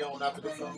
On after the film.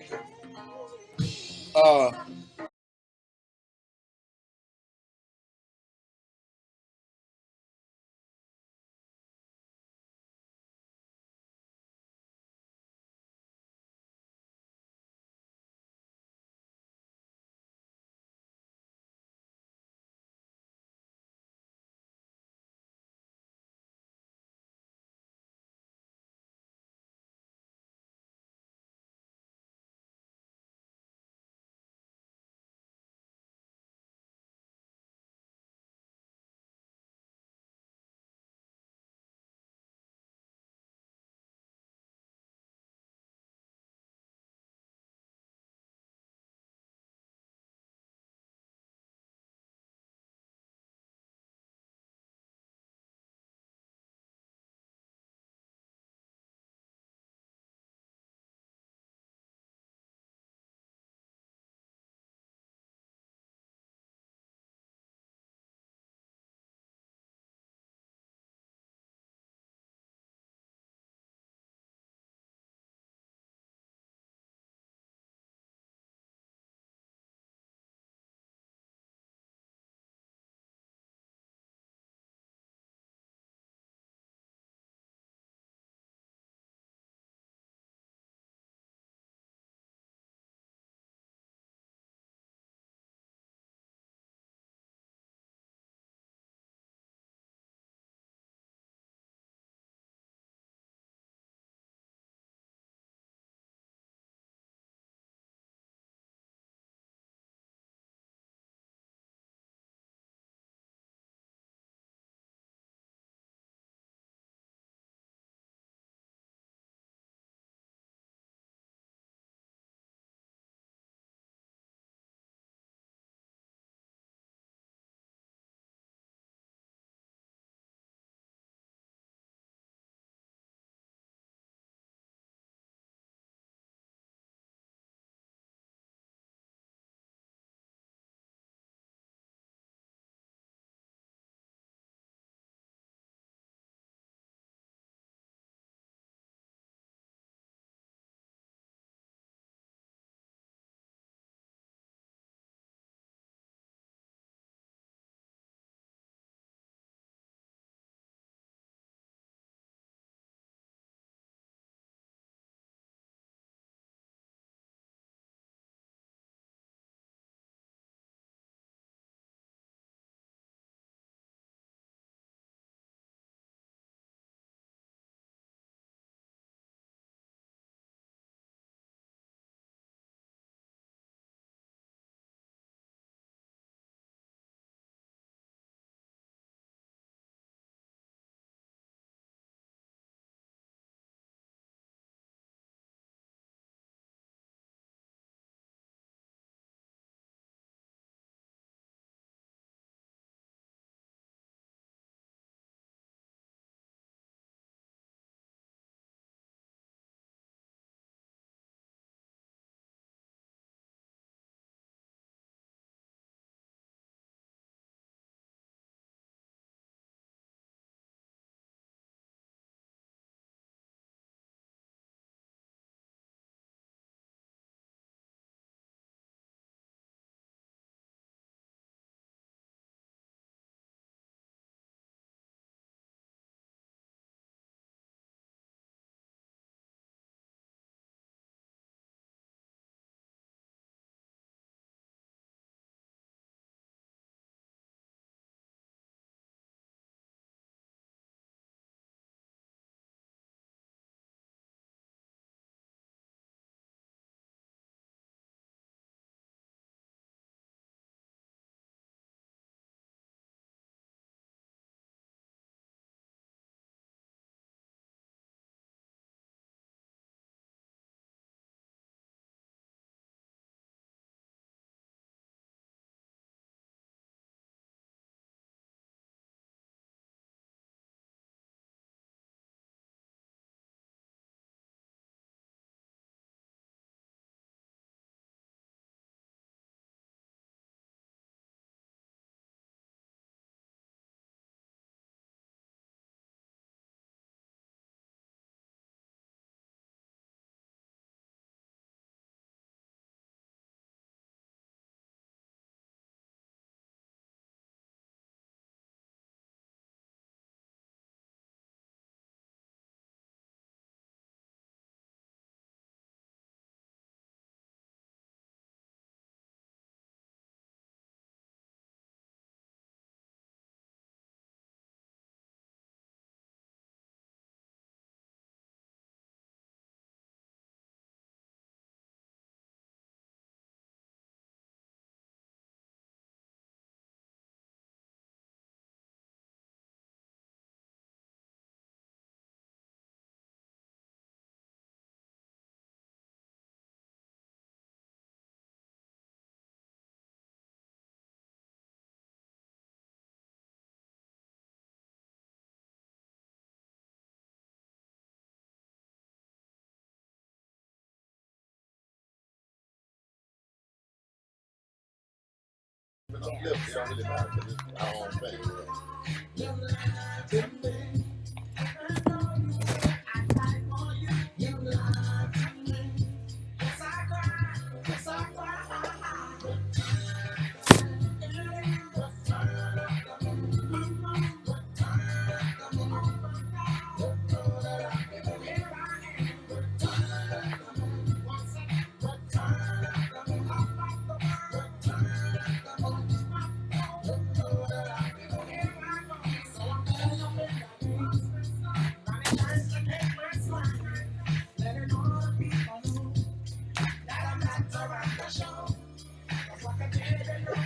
flip, it don't really matter because it's our own thing.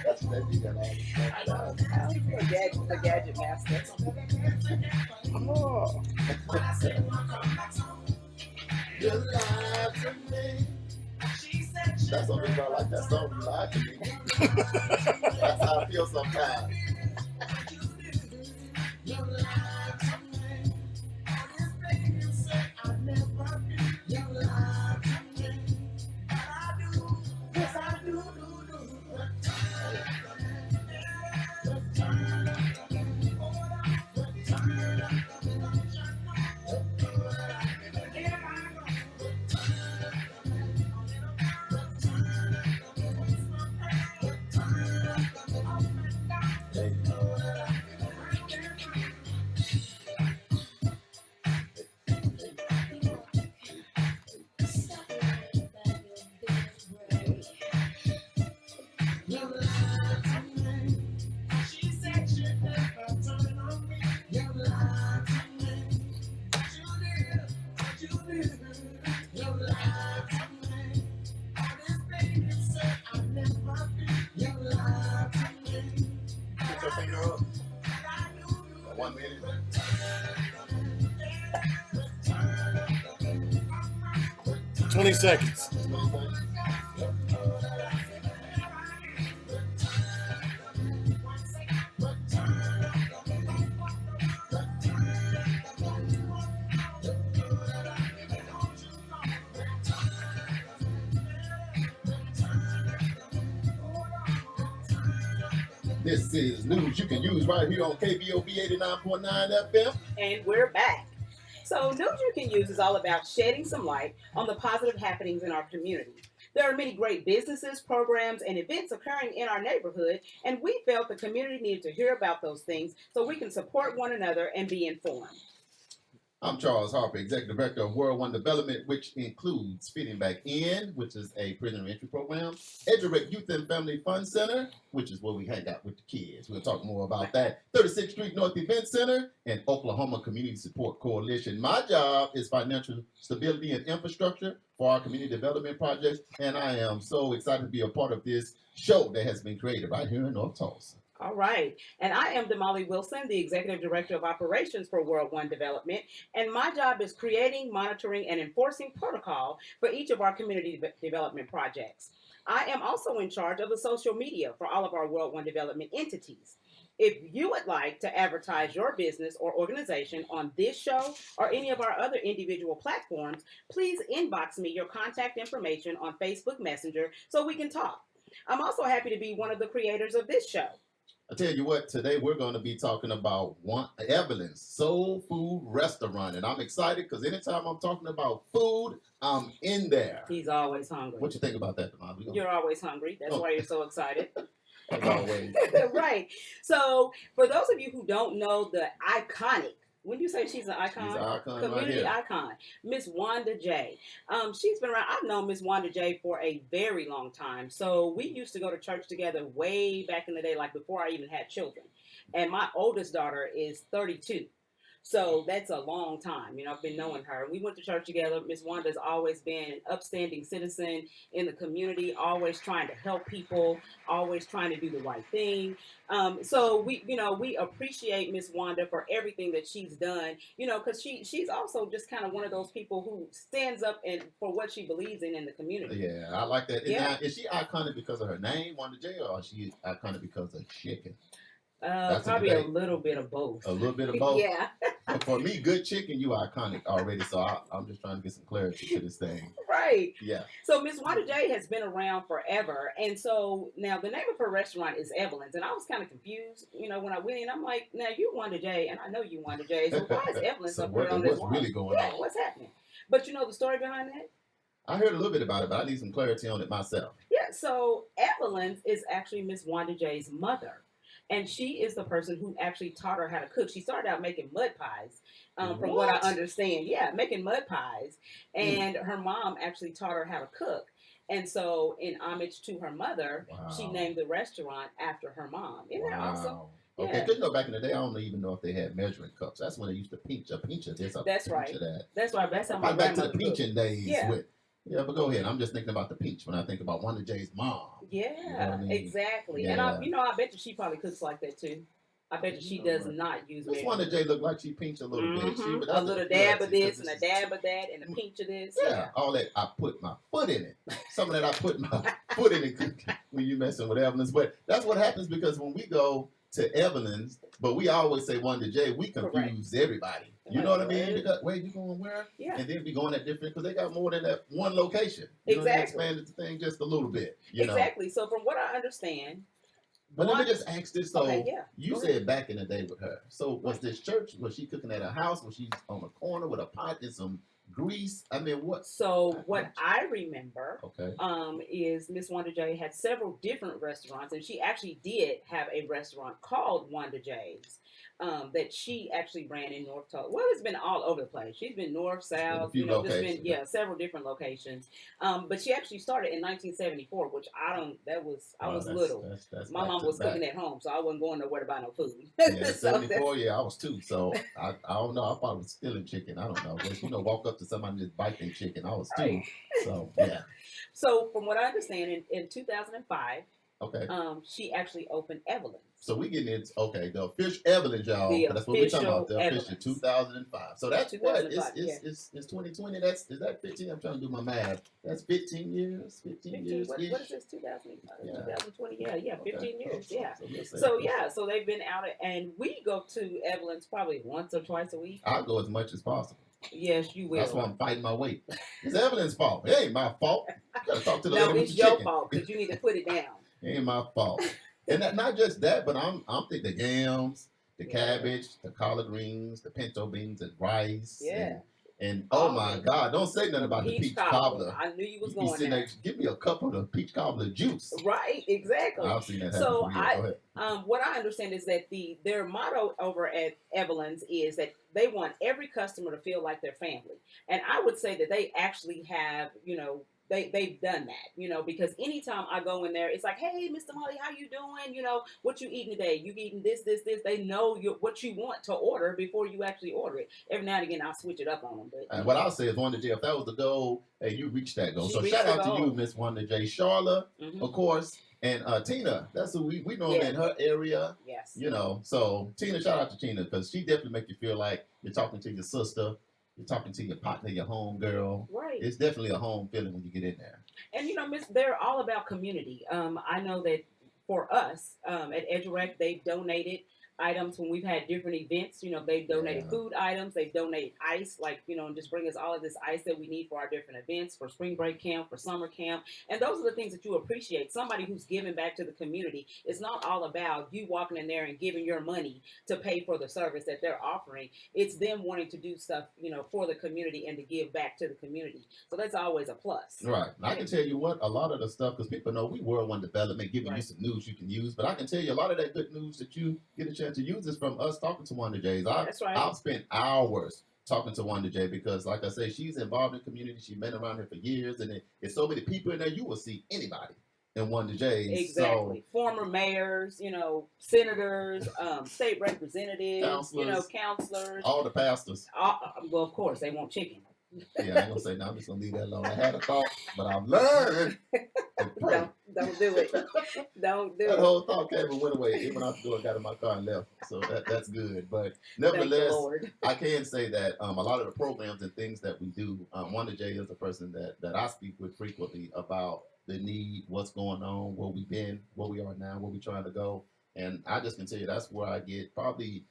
That's that you got all the stuff. I know. The gadget master. Oh. You lied to me. That's what I like that song. You lied to me. That's how I feel sometimes. Put your finger up. 1 minute. $20 seconds. This is news you can use right here on KBOB 89.9 FM. And we're back. So, News You Can Use is all about shedding some light on the positive happenings in our community. There are many great businesses, programs, and events occurring in our neighborhood, and we felt the community needed to hear about those things so we can support one another and be informed. I'm Charles Harper, Executive Director of World One Development, which includes Fitting Back In, which is a prisoner entry program, Edurate Youth and Family Fun Center, which is where we hang out with the kids. We'll talk more about that. 36th Street North Event Center and Oklahoma Community Support Coalition. My job is financial stability and infrastructure for our community development projects, and I am so excited to be a part of this show that has been created right here in North Tulsa. All right. And I am Damali Wilson, the Executive Director of Operations for World One Development. And my job is creating, monitoring, and enforcing protocol for each of our community development projects. I am also in charge of the social media for all of our World One Development entities. If you would like to advertise your business or organization on this show or any of our other individual platforms, please inbox me your contact information on Facebook Messenger so we can talk. I'm also happy to be one of the creators of this show. I tell you what, today we're going to be talking about Evelyn's Soul Food Restaurant. And I'm excited because anytime I'm talking about food, I'm in there. He's always hungry. What you think about that, Demond? You're always hungry. That's why you're so excited. As always. Right. So, for those of you who don't know the iconic, when you say she's an icon, she's an icon community right icon, Miss Wanda J. She's been around. I've known Miss Wanda J for a very long time. So we used to go to church together way back in the day, like before I even had children. And my oldest daughter is 32. So that's a long time. You know, I've been knowing her. We went to church together. Miss Wanda's always been an upstanding citizen in the community, always trying to help people, always trying to do the right thing. So we appreciate Miss Wanda for everything that she's done, because she's also just kind of one of those people who stands up and for what she believes in the community. Yeah, I like that. Yeah. Now, is she iconic because of her name, Wanda J, or is she iconic because of chicken? Probably a little bit of both. A little bit of both? Yeah. But for me, good chicken, you iconic already. So I'm just trying to get some clarity to this thing. Right. Yeah. So Miss Wanda J has been around forever, and so now the name of her restaurant is Evelyn's, and I was kind of confused, when I went in. I'm like, now you Wanda J, and I know you Wanda J, so why is Evelyn's So up here on this what's wall? really going Yeah, on? what's happening? But you know the story behind that? I heard a little bit about it, but I need some clarity on it myself. Yeah. So Evelyn's is actually Miss Wanda J's mother. And she is the person who actually taught her how to cook. She started out making mud pies, from what I What? understand. Yeah, making mud pies. Mm. And her mom actually taught her how to cook. And so, in homage to her mother, she Wow. named the restaurant after her mom. Isn't that awesome? Wow. Okay, Yeah, because back in the day, I don't even know if they had measuring cups. That's when they used to pinch of this, a that's pinch right. of that. That's right. That's how my Right back to the grandmother cooked. pinching days Yeah. with. Yeah, but go ahead. I'm just thinking about the pinch when I think about Wanda J's mom. Yeah, You know what I mean? exactly. Yeah. And I bet you she probably cooks like that too. I bet you she You know does what? not use This measuring Wanda cups. J looked like she pinched a little bit. Mhm. But A that's little the dab of clarity, this 'cause and a this is dab of that and a pinch of this. yeah, all that I put my foot in it. Some of that I put my foot in it when you messing with Evelyn's. But that's what happens because when we go to Evelyn's, but we always say Wanda J, we confuse everybody. You know what I mean? Because where you going where? Yeah, And then we going at different because they got more than that one location. You know, they exactly. expanded the thing just a little bit. You know. Exactly. So from what I understand, But let me one. just ask this. So Okay, yeah. you Go said ahead. back in the day with her. So was this church? Was she cooking at her house? Was she on a corner with a pot and some grease? I mean, what? So what I remember, Okay. is Miss Wanda J had several different restaurants, and she actually did have a restaurant called Wanda J's. That she actually ran in North Tulsa. Well, it's been all over the place. She's been north, Been a south, few just been locations. several different locations. But she actually started in 1974, which I don't. That was I Wow, was little. that's My back mom to was back. cooking at home, so I wasn't going nowhere to buy no food. Yeah, So 74. Yeah, I was two. So I don't know. I probably was stealing chicken. I don't know. But walk up to somebody and just bite their chicken. I was two. right. So yeah. So from what I understand, in 2005, Okay. she actually opened Evelyn's. So we getting into the official Evelyn, y'all. The That's what we're talking about. official The official Evelyn's. 2005. So that's what 2005, yeah. it's 2020. Is that 15? I'm trying to do my math. That's 15 years. 15 15, years. what is this? 2000, Yeah. 2020? Yeah, 15 Okay. years. Cool. Yeah. we'll say So official. yeah, so they've been out, and we go to Evelyn's probably once or twice a week. I'll go as much as possible. Yes, you will. That's why I'm fighting my weight. It's Evelyn's fault. It ain't my fault. You gotta talk to the No, lady with it's the your chicken. fault because you need to put it down. It ain't my fault. And not just that, but I'm thinking the yams, the Yeah. cabbage, the collard greens, the pinto beans, and rice. Yeah. And oh All my of it. God, don't say nothing about the peach cobbler. I knew you was You be going sitting there. there, give me a cup of the peach cobbler juice. Right, exactly. I've seen that happen So for real. Go ahead. what I understand is that their motto over at Evelyn's is that they want every customer to feel like their family, and I would say that they actually have, they've done that, because anytime I go in there, it's like, hey, Mr. Molly, how you doing? What you eating today? You eating this, this, this? They know what you want to order before you actually order it. Every now and again, I'll switch it up on them. But And what I'll say is Wanda J, if that was the goal, hey, you reached that goal. She So reached shout the out to you, goal. Miss Wanda J. Charlotte, Mhm. of course, and Tina. That's who we know Yeah. in her area. Yes. So Tina, shout out to Tina because she definitely make you feel like you're talking to your sister, you're talking to your partner, your home girl. Right. It's definitely a home feeling when you get in there. And Miss, they're all about community. I know that for us at EduRec, they've donated items when we've had different events. They've donated Yeah. food items, they've donated ice, and just bring us all of this ice that we need for our different events, for spring break camp, for summer camp. And those are the things that you appreciate. Somebody who's giving back to the community. It's not all about you walking in there and giving your money to pay for the service that they're offering. It's them wanting to do stuff, for the community and to give back to the community. So that's always a plus. Right. I can tell you what, a lot of the stuff, because people know we World One Development, giving you Right. some news you can use, but I can tell you a lot of that good news that you get a chance to use is from us talking to Wanda J's. That's right. I've spent hours talking to Wanda J because, like I say, she's involved in the community. She's been around here for years, and there's so many people in there, you will see anybody in Wanda J's. Exactly. Former mayors, senators, state representatives, Counselors. counselors. All the pastors. Well, of course, they want chicken. Yeah, I ain't gonna say no. I'm just gonna leave that alone. I had a thought, but I've learned to pray. Don't do it. Don't do That it. whole thought came and went away. It went out the door, got in my car and left. So that's good. But Thank you, nevertheless, Lord. I can say that a lot of the programs and things that we do, Wanda J is a person that I speak with frequently about the need, what's going on, where we've been, where we are now, where we're trying to go. And I just can tell you that's where I get probably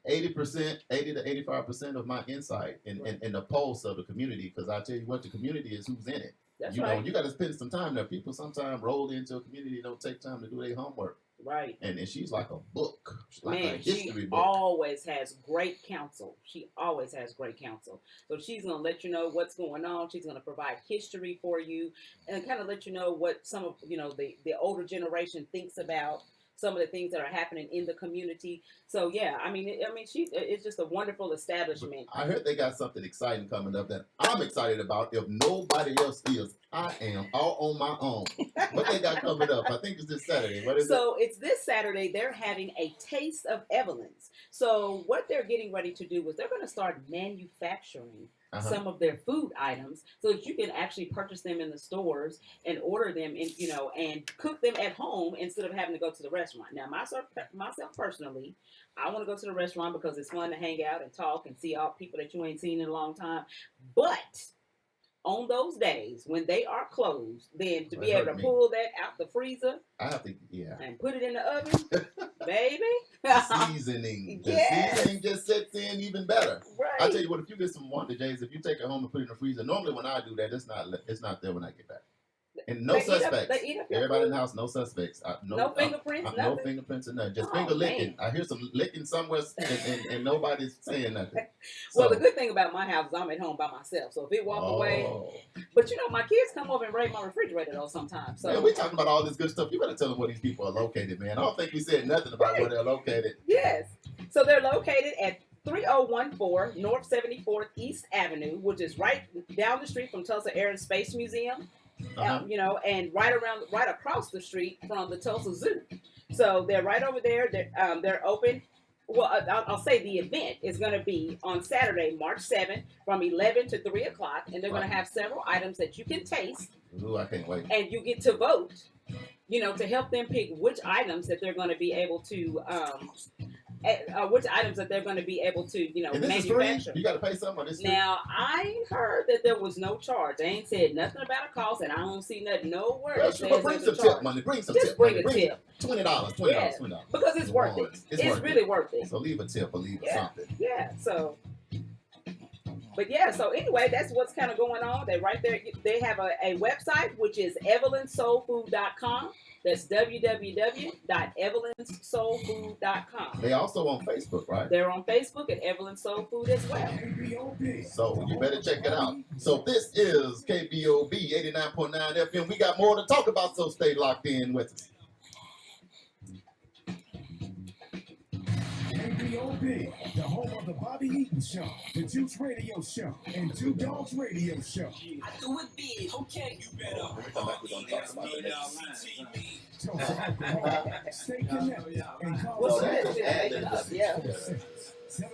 80%, 80 to 85% of my insight in the pulse of the community. Because I tell you what, the community is who's in it. That's You right. know, you got to spend some time there. People sometimes roll into a community and don't take time to do their homework. Right. And she's like a book, like Man, a history she book. always has great counsel. She always has great counsel. So she's going to let you know what's going on. She's going to provide history for you and kind of let you know what some of, the older generation thinks about some of the things that are happening in the community. So yeah, it's just a wonderful establishment. I heard they got something exciting coming up that I'm excited about. If nobody else is, I am all on my own. What they got coming up? I think it's this Saturday. What is it? So it's this Saturday. They're having a Taste of Evelyn's. So what they're getting ready to do is they're going to start manufacturing some of their food items so that you can actually purchase them in the stores and order them and cook them at home instead of having to go to the restaurant. Now, myself personally, I want to go to the restaurant because it's fun to hang out and talk and see all people that you ain't seen in a long time. But on those days when they are closed, then to be able to pull that out the freezer, I have to, and put it in the oven, baby. The seasoning just sets in even better. Right. I tell you what, if you get some Wonder J's, if you take it home and put it in the freezer, normally when I do that, it's not there when I get back. And no suspects. Everybody in the house, no suspects. No fingerprints, no fingerprints or nothing. Just finger licking. I hear some licking somewhere, and nobody's saying nothing. So, well, the good thing about my house is I'm at home by myself. So if it walk away, but my kids come over and raid my refrigerator though sometimes. So man, we talking about all this good stuff. You better tell them where these people are located, man. I don't think we said nothing about where they're located. Yes. So they're located at 3014 North 74th East Avenue, which is right down the street from Tulsa Air and Space Museum. And right across the street from the Tulsa Zoo. So they're right over there. They're open. Well, I'll say the event is going to be on Saturday, March 7th from 11 to 3 o'clock. And they're going to have several items that you can taste. Ooh, I can't wait. And you get to vote, to help them pick which items that they're going to be able to and this manufacture. is free? You got to pay something on this. Now, I heard that there was no charge. They ain't said nothing about a cost, and I don't see nothing, no word. Well, sure, bring some tip money. Bring some tip money. Bring tip. $20. Because it's worth it. It's really worth it. So leave a tip or leave something. Yeah, so. But yeah, so anyway, that's what's kind of going on. They right there. They have a website, which is evelynsoulfood.com. That's www.evelynsoulfood.com. They also on Facebook, right? They're on Facebook at Evelyn Soul Food as well. So you better check it out. So this is KBOB 89.9 FM. We got more to talk about, so stay locked in with us. KBOB, the home of the Bobby Eaton Show, the Juice Radio Show, and Two Dogs Radio Show. I do it big, okay? You better. When we come back, we're going to talk about the next. Tulsa alcohol. Stay connected and call Well, us yeah.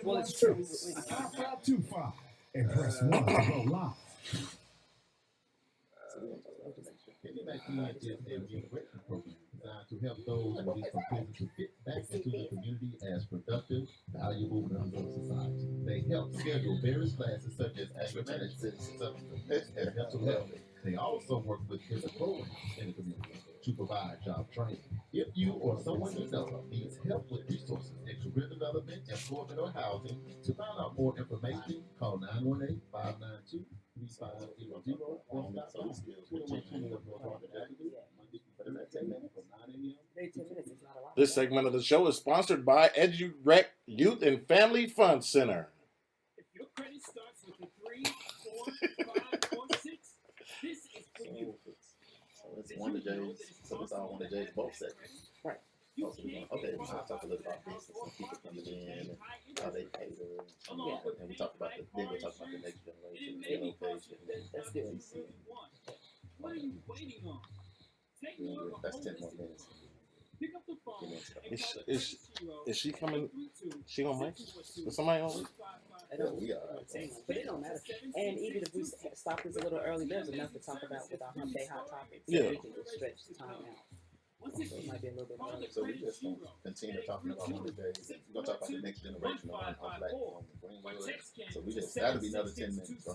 Well, it's true. 5525 and press 1 to go live. KBOB is a reintegration program designed to help those released from prison to fit back into the community as productive, valuable members of society. They help schedule various classes such as anger management, and mental health. They also work with different programs in the community to provide job training. If you or someone you know needs help with resources in career development, employment, or housing, to find out more information, call 918-592-3500 or stop by 2121 North Harvard Avenue, Monday through Thursday from 9 a.m. This segment of the show is sponsored by EduRec Youth and Family Fun Center. If your credit starts with a 3, 4, 5, or 6, this is for you. So it's Wonder J's. So it's all Wonder J's both segments. Right. Okay, I'll talk a little about this. Some people coming in and how they cater. And we talked about then we'll talk about the next generation, relocation. Let's do it. What are you waiting on? Take more of a That's 10 more holistic minutes. Pick up the phone. Is she coming? She on mic? Is somebody on mic? I don't, We are. but it don't matter. And even if we stop this a little early, there's enough to talk about with our hump day hot topics. So Yeah. we can just stretch the time out. So it might be a little bit early. So we just gonna continue talking about Wonder J's. We're gonna talk about the next generation on Black on Greenwood. So we just that'll be another 10 minutes.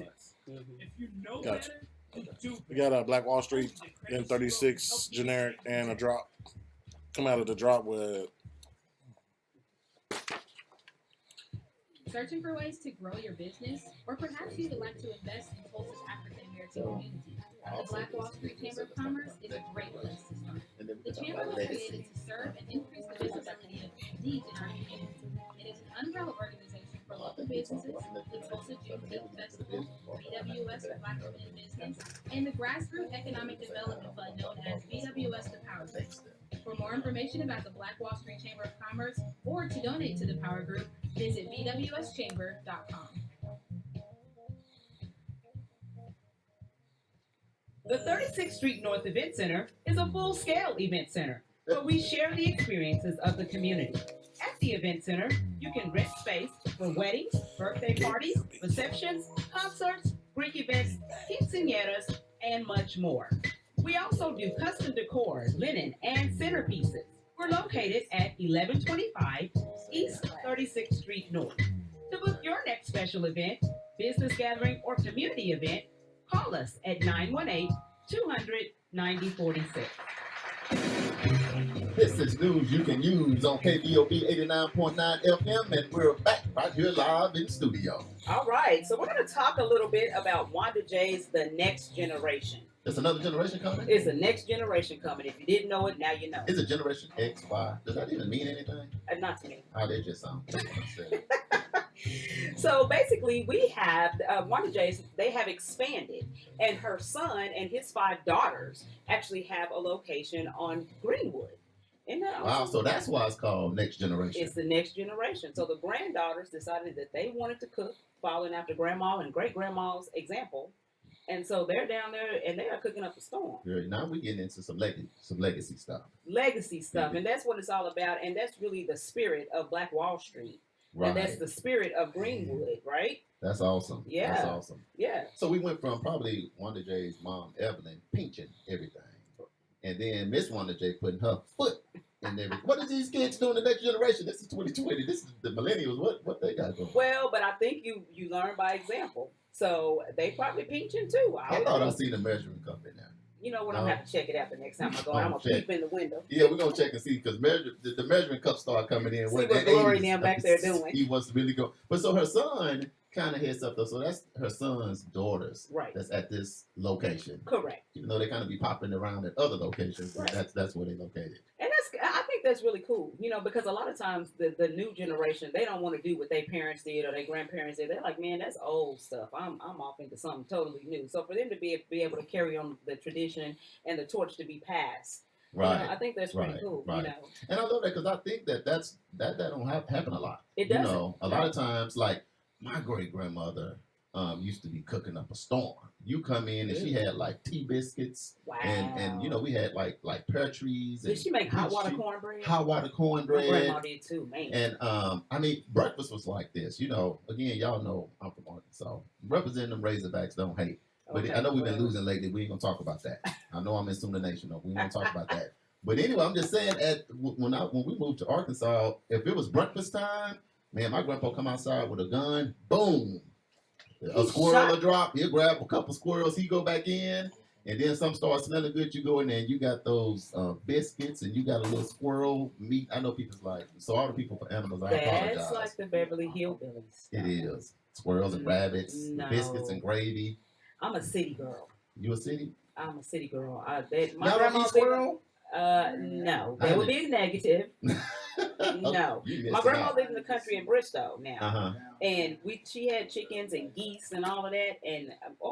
Right? If you know Gotcha. better, you do We got a Black Wall Street in 36 generic and a drop. Come out of the drop with Searching for ways to grow your business, or perhaps you would like to invest in Tulsa's African American community. The Black Wall Street Chamber of Commerce is a great place to start. The Chamber was created to serve and increase the visibility of needs in our community. It is an umbrella organization for local businesses, the Tulsa Juneteenth Festival, BWS for Black Women in Business, and the Grassroots Economic Development Fund known as BWS the Power Group. For more information about the Black Wall Street Chamber of Commerce or to donate to the Power Group, visit bwschamber.com. The 36th Street North Event Center is a full-scale event center where we share the experiences of the community. At the event center, you can rent space for weddings, birthday parties, receptions, concerts, Greek events, quinceañeras, and much more. We also do custom decor, linen, and centerpieces. We're located at 1125 East 36th Street North. To book your next special event, business gathering, or community event, call us at 918-200-9046. This is news you can use on KBOB 89.9 FM, and we're back right here live in studio. All right, so we're going to talk a little bit about Wanda J's The Next Generation. There's another generation coming? It's the next generation coming. If you didn't know it, now you know. Is it Generation X, Y? Does that even mean anything? Not to me. Oh, they just sound good. So basically, we have Wanda J's. They have expanded, and her son and his 5 daughters actually have a location on Greenwood. Isn't that awesome? Wow, so that's why it's called Next Generation. It's the next generation. So the granddaughters decided that they wanted to cook, following after grandma and great grandma's example. And so they're down there and they are cooking up a storm. Good. Now we're getting into some legacy stuff. Legacy stuff. And that's what it's all about. And that's really the spirit of Black Wall Street. Right. And that's the spirit of Greenwood, right? That's awesome. Yeah. That's awesome. Yeah. So we went from probably Wanda J's mom, Evelyn, pinching everything. And then Miss Wanda J putting her foot in everything. What is these kids doing the next generation? This is 2020. This is the millennials. What they got going? Well, but I think you learn by example. So they probably pinching too. I thought I seen the measuring cup in there. You know what? I'm gonna have to check it out the next time I go. I'm gonna peep in the window. Yeah, we're gonna check and see because the measuring cup start coming in. See what Glory and them back there doing. He wants to really go, but so her son kind of heads up though. So that's her son's daughters. Right. That's at this location. Correct. Even though they kind of be popping around at other locations, Right. that's where they located. And I think that's really cool, you know, because a lot of times the new generation, they don't want to do what their parents did or their grandparents did. They're like, man, that's old stuff. I'm off into something totally new. So for them to be able to carry on the tradition and the torch to be passed, Right. you know, I think that's pretty cool. Right. You know, And I love that because I think that that don't happen a lot. it You doesn't. know, a lot of times, like my great grandmother used to be cooking up a storm. You come in and she had like tea biscuits, Wow. and you know we had like pear trees. And Did she make hot water she- cornbread? Hot water My cornbread. grandma did too, man. And I mean, breakfast was like this. You know, again, y'all know I'm from Arkansas. Representing them Razorbacks don't hate. But Okay. I know we've been losing lately. We ain't gonna talk about that. I know I'm in Sooner Nation, though. We won't talk about that. But anyway, I'm just saying, when we moved to Arkansas, if it was breakfast time, man, my grandpa come outside with a gun, boom, a He squirrel shot. will drop. He'll grab a couple squirrels. He go back in, and then some start smelling good. You go in there, and you got those biscuits, and you got a little squirrel meat. I know people's like, so all the people for animals, I apologize. That's like the Beverly Hillbillies. It is squirrels and rabbits, No. biscuits and gravy. I'm a city girl. You a city? I'm a city girl. My Y'all don't grandma eat lived- squirrel? No, that would be negative. No. You missed My it grandma out. lived in the country in Bristow now, Uh-huh. and she had chickens and geese and all of that, and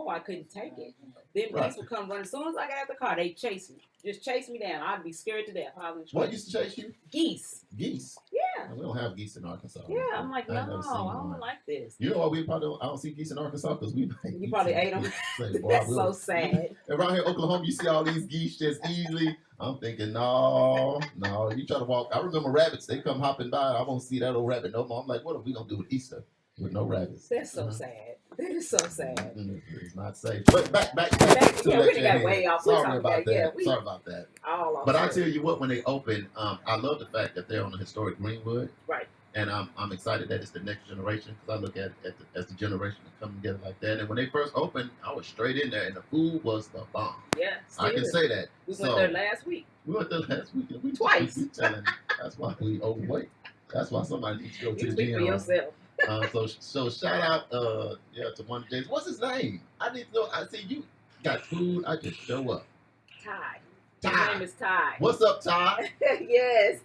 I couldn't take it. Then Right. geese would come running. As soon as I got out the car, they'd chase me, just chase me down. I'd be scared to death. I was in What trouble. used to chase you? Geese? Geese. Yeah, We don't have geese in Arkansas. yeah. I'm like, I no, ain't never seen I one. don't like this. You know why we probably I don't see geese in Arkansas? Because we You probably ate 'em. That's so sad. Around here in Oklahoma, you see all these geese just easily. I'm thinking, no. You try to walk. I remember rabbits. They come hopping by. I won't see that old rabbit no more. I'm like, what are we gonna do with Easter with no rabbits? That's so sad. That is so sad. It's not safe. But back to Yeah, we lecture got ahead. way off. We Sorry talking about that. yeah, Sorry about that. all off But I track. tell you what, when they open, I love the fact that they're on the historic Greenwood. Right. And I'm excited that it's the next generation because I look at it as the generation that come together like that. And when they first opened, I was straight in there, and the food was the bomb. Yeah, I can say that. we So, went there last week. we went there last week. Twice. We telling, that's why we overweight. That's why somebody needs to go to You the speak for gym. yourself. So shout out to Wanda James. What's his name? I need to know. I see you got food. I just show up. Ty. His Ty. name is Ty. What's up, Ty? Yes.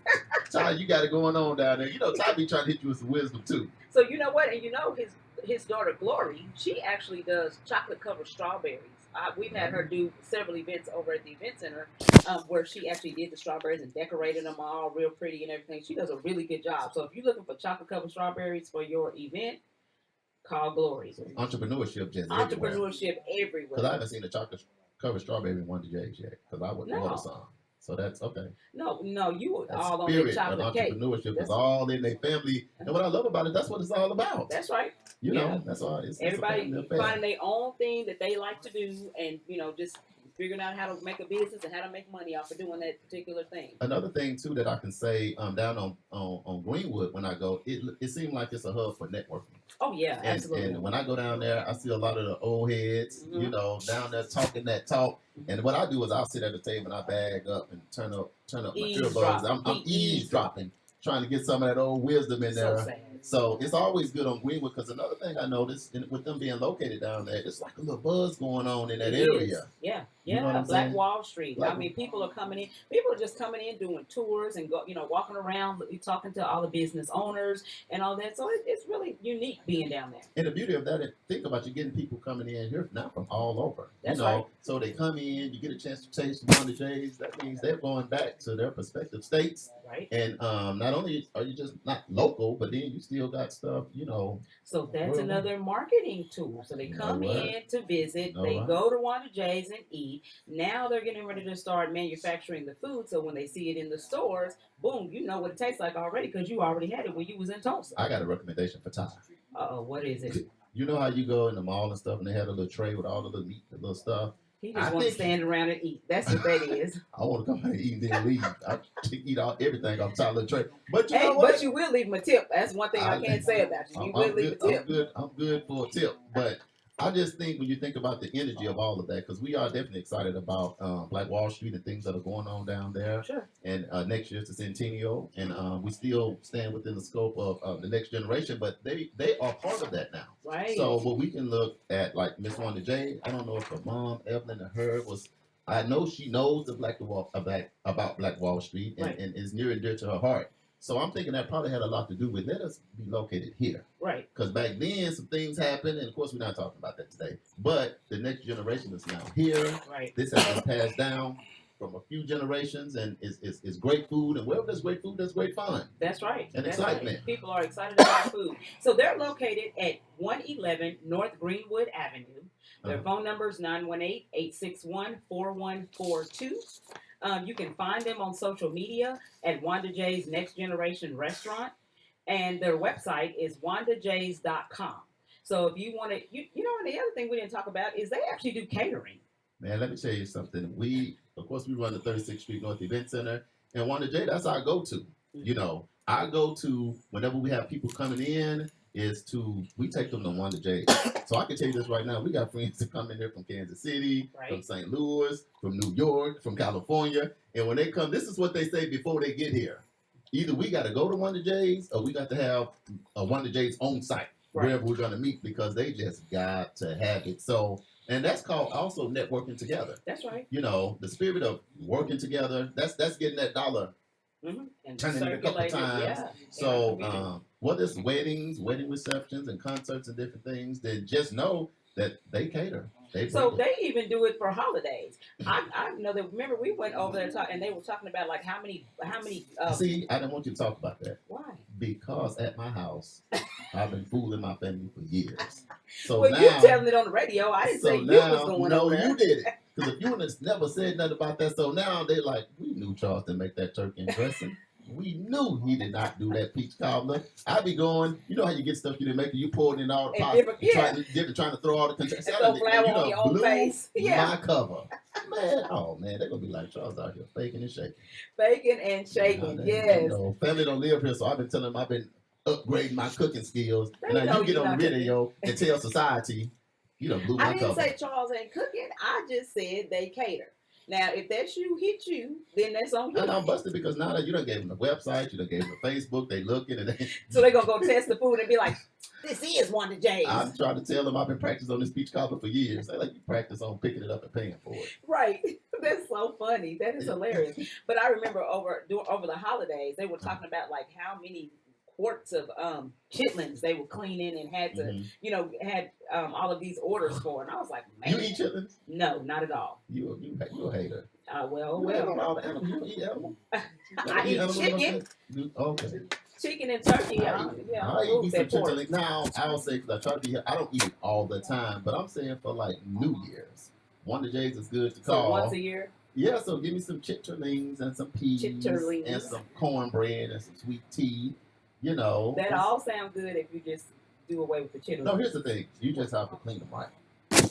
Ty, you got it going on down there. You know, Ty be trying to hit you with some wisdom too. So you know what? And you know his daughter Glory, she actually does chocolate covered strawberries. We've had her do several events over at the event center where she actually did the strawberries and decorated them all real pretty and everything. She does a really good job. So if you're looking for chocolate covered strawberries for your event, call Glory. Entrepreneurship just Entrepreneurship everywhere. Because I haven't seen a chocolate covered strawberry in Wanda James yet. Because I wouldn't order some. So that's okay. No, you were That all on spirit the chocolate of cake. entrepreneurship is all in their family. And what I love about it, that's what it's all about. That's right. You know, that's all. It's Everybody a affair. finding their own thing that they like to do, and just figuring out how to make a business and how to make money off of doing that particular thing. Another thing too that I can say down on Greenwood when I go, it seems like it's a hub for networking. Oh yeah, absolutely. And when I go down there, I see a lot of the old heads, down there talking that talk. And what I do is I'll sit at the table and I bag up and turn up my earbuds. I'm eavesdropping, trying to get some of that old wisdom in there. So sad. So it's always good on Greenwood because another thing I noticed with them being located down there, it's like a little buzz going on in that area. Yeah. You know what I'm Black saying? Wall Street. I mean, people are coming in. People are just coming in doing tours and walking around, talking to all the business owners and all that. So it's really unique being down there. And the beauty of that is, think about you getting people coming in here now from all over. That's right. So they come in, you get a chance to taste one of the J's. That means they're going back to their respective states. Right. And not only are you just not local, but then you still got stuff, So that's another marketing tool. So they come in to visit, they go to Wanda J's and eat. Now they're getting ready to start manufacturing the food. So when they see it in the stores, boom, you know what it tastes like already because you already had it when you was in Tulsa. I got a recommendation for Ty. What is it? You know how you go in the mall and stuff and they have a little tray with all the little meat, the little stuff? He just wants to stand around and eat. That's what that is. I want to come and eat and then leave. I eat everything off Ty's little tray. But you know what? But you will leave him a tip. That's one thing I can't say about you. You will leave a tip. I'm good for a tip. But I just think when you think about the energy of all of that, because we are definitely excited about Black Wall Street and things that are going on down there. Sure. And next year's the Centennial, and we still stand within the scope of the next generation, but they are part of that now. Right. So what we can look at, like Miss Wanda J, I don't know if her mom, Evelyn, or her I know she knows about Black Wall Street and is near and dear to her heart. So I'm thinking that probably had a lot to do with let us be located here. Right. Because back then some things happened, and of course we're not talking about that today. But the next generation is now here. Right. This has been passed down from a few generations, and is great food. And wherever there's great food, there's great fun. That's right. And That's excitement. Right. People are excited about food. So they're located at 111 North Greenwood Avenue. Their phone number is 918-861-4142. You can find them on social media at Wanda J's Next Generation Restaurant, and their website is wandajays.com. So if you want to, and the other thing we didn't talk about is they actually do catering. Man, let me tell you something. Of course, we run the 36th Street North Event Center, and Wanda J, that's our go-to. I go to whenever we have people coming in. We take them to Wanda J. So I can tell you this right now. We got friends that come in here from Kansas City, from St. Louis, from New York, from California. And when they come, this is what they say before they get here. Either we got to go to Wanda J's or we got to have a Wanda J's on site wherever we're going to meet because they just got to have it. So, and that's called also networking together. That's right. The spirit of working together, that's getting that dollar. And turning it a couple times. Yeah. So whether it's weddings, wedding receptions, and concerts and different things, then just know that they cater. They even do it for holidays. I know that. Remember, we went over there and they were talking about like how many. See, I didn't want you to talk about that. Why? Because at my house, I've been fooling my family for years. So well, now you're telling it on the radio. I didn't say you was going over there. No, you did it. Because if you would have never said nothing about that, so now they're like, we knew Charles didn't make that turkey and dressing. We knew he did not do that peach cobbler. I be going, you know how you get stuff you didn't make, you pour it in all the pots, trying to throw all the containers. Throw flour on your own face. My cover. Man, they're going to be like, Charles out here faking and shaking. Faking and shaking, yes. Family don't live here, so I've been telling them I've been upgrading my cooking skills. And now you get on the radio and tell society, blew my cover. I didn't say Charles ain't cooking. I just said they cater. Now, if that shoe hit you, then that's on you. And I'm busted because now that you done gave them the website, you done gave them the Facebook, they looking and they. So they're gonna go test the food and be like, "This is Wanda J's." I'm trying to tell them I've been practicing on this peach cobbler for years. They like you practice on picking it up and paying for it. Right. That's so funny. That is hilarious. But I remember over the holidays, they were talking about like how many quarts of chitlins they were cleaning and had to, had all of these orders for. And I was like, man. You eat chitlins? No, not at all. You a hater. Well. You don't all the animals. You don't eat animals. I eat chicken. Okay. Chicken and turkey. I eat me some chitlins. Now, I'll say, because I try to be here, I don't eat it all the time, but I'm saying for like New Year's. Wanda J's is good to call. So once a year? Yeah, so give me some chitterlings and some peas and some cornbread and some sweet tea. You know. That all sounds good if you just do away with the chitlins. No, here's the thing. You just have to clean them right.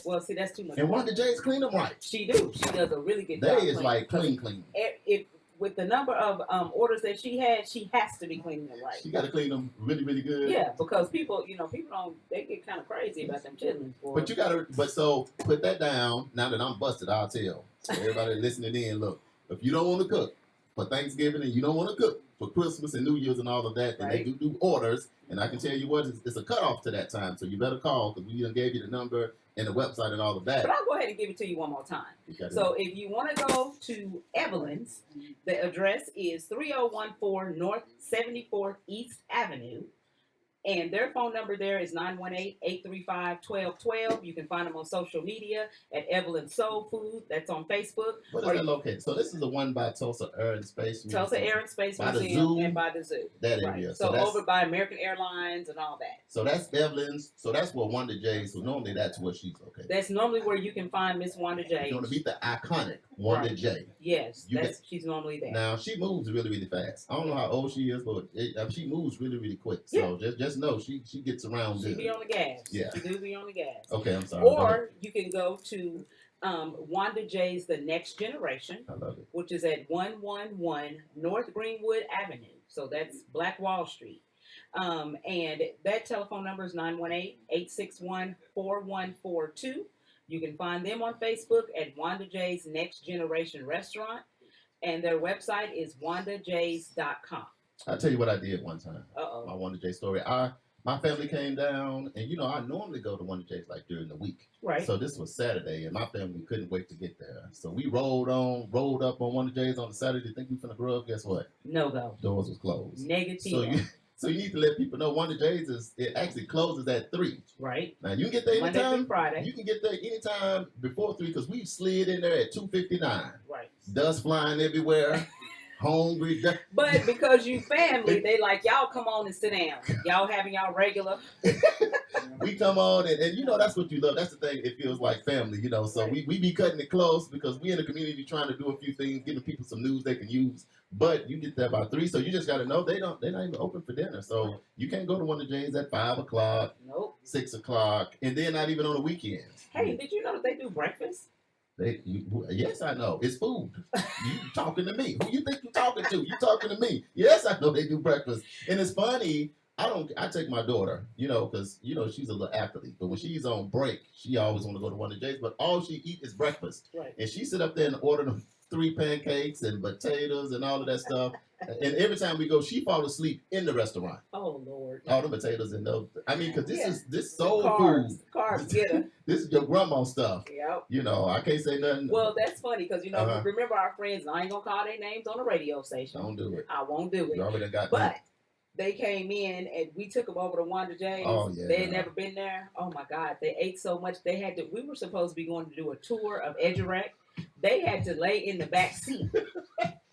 Well, see, that's too much. And Wanda J's clean them right. She does a really good They job. is like clean. If with the number of orders that she had, she has to be cleaning them right. She got to clean them really, really good. Yeah, because people don't, they get kind of crazy about them chitlins. But you got to, so put that down. Now that I'm busted, I'll tell. So everybody listening in, look, if you don't want to cook for Thanksgiving and you don't want to cook for Christmas and New Year's and all of that, then they do orders. And I can tell you what, it's a cutoff to that time. So you better call because we done gave you the number and the website and all of that. But I'll go ahead and give it to you one more time. So if you want to go to Evelyn's, the address is 3014 North 74th East Avenue. And their phone number there is 918-835-1212. You can find them on social media at Evelyn Soul Food. That's on Facebook. What is that located? So this is the one by Tulsa Air and Space Museum. Tulsa Air and Space by Museum the zoo, and by the zoo. That area. Right. So over by American Airlines and all that. So that's Evelyn's. So that's where Wanda J. So normally that's where she's located. That's normally where you can find Miss Wanda J. You want to beat the iconic Wanda J. Yes, she's normally there. Now she moves really, really fast. I don't know how old she is, but she moves really, really quick. So just know she gets around. She be on the gas. Yeah, she do be on the gas. Okay, I'm sorry. Or you can go to Wanda J's The Next Generation. I love it. Which is at 111 North Greenwood Avenue. So that's Black Wall Street. And that telephone number is 918-861-4142. You can find them on Facebook at Wanda J's Next Generation Restaurant. And their website is wandajs.com. I'll tell you what I did one time. Uh-oh. My Wanda J story. My family came down, and I normally go to Wanda J's like during the week. Right. So this was Saturday, and my family couldn't wait to get there. So we rolled up on Wanda J's on the Saturday. Think we finna grub? Guess what? No go. Doors was closed. Negative. So you need to let people know Wanda J's it actually closes at 3. Right. Now you can get there Monday anytime. through Friday. You can get there anytime before 3 because we slid in there at 2:59. Right. Dust flying everywhere. Hungry. But because you family, they like, y'all come on and sit down. Y'all having y'all regular. We come on and that's what you love. That's the thing. It feels like family, So we be cutting it close because we in the community trying to do a few things, giving people some news they can use. But you get there by 3, so you just got to know they're not even open for dinner. So you can't go to Wanda J's at 5 o'clock, nope, 6 o'clock, and then not even on the weekends. Hey, did you know that they do breakfast? Yes, I know. It's food. You talking to me? Who you think you talking to? You talking to me? Yes, I know they do breakfast, and it's funny. I take my daughter, because she's a little athlete, but when she's on break, she always want to go to Wanda J's. But all she eat is breakfast, right? And she sit up there and order them 3 pancakes and potatoes and all of that stuff. And every time we go, she falls asleep in the restaurant. Oh Lord! All the potatoes and those. I mean, because this soul carbs, food. Carbs, get her. This is your grandma stuff. Yep. I can't say nothing. Well, that's funny because remember our friends. And I ain't gonna call their names on the radio station. Don't do it. I won't do it. You already got but that. They came in and we took them over to Wanda J's. Oh, yeah. They had never been there. Oh my God, they ate so much. We were supposed to be going to do a tour of Edgerac. They had to lay in the back seat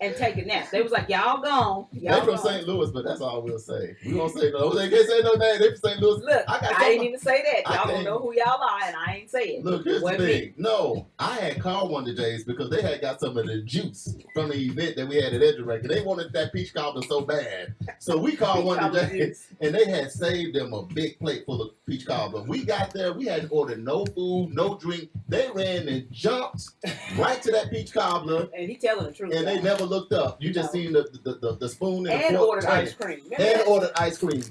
and take a nap. They was like, y'all gone. They from St. Louis, but that's all we'll say. We won't say no. They can't say no name. They from St. Louis. Look, I ain't even say that. Y'all gonna know who y'all are, and I ain't say it. Look, here's the thing. No, I had called Wanda J's because they had got some of the juice from the event that we had at Edgerac, and they wanted that peach cobbler so bad. So we called Wanda J's, and they had saved them a big plate full of peach cobbler. We got there. We had ordered no food, no drink. They ran and jumped right to that peach cobbler, and he telling the truth. And they never looked up. You just seen the spoon and the fork. Ordered ice cream. And ordered ice cream.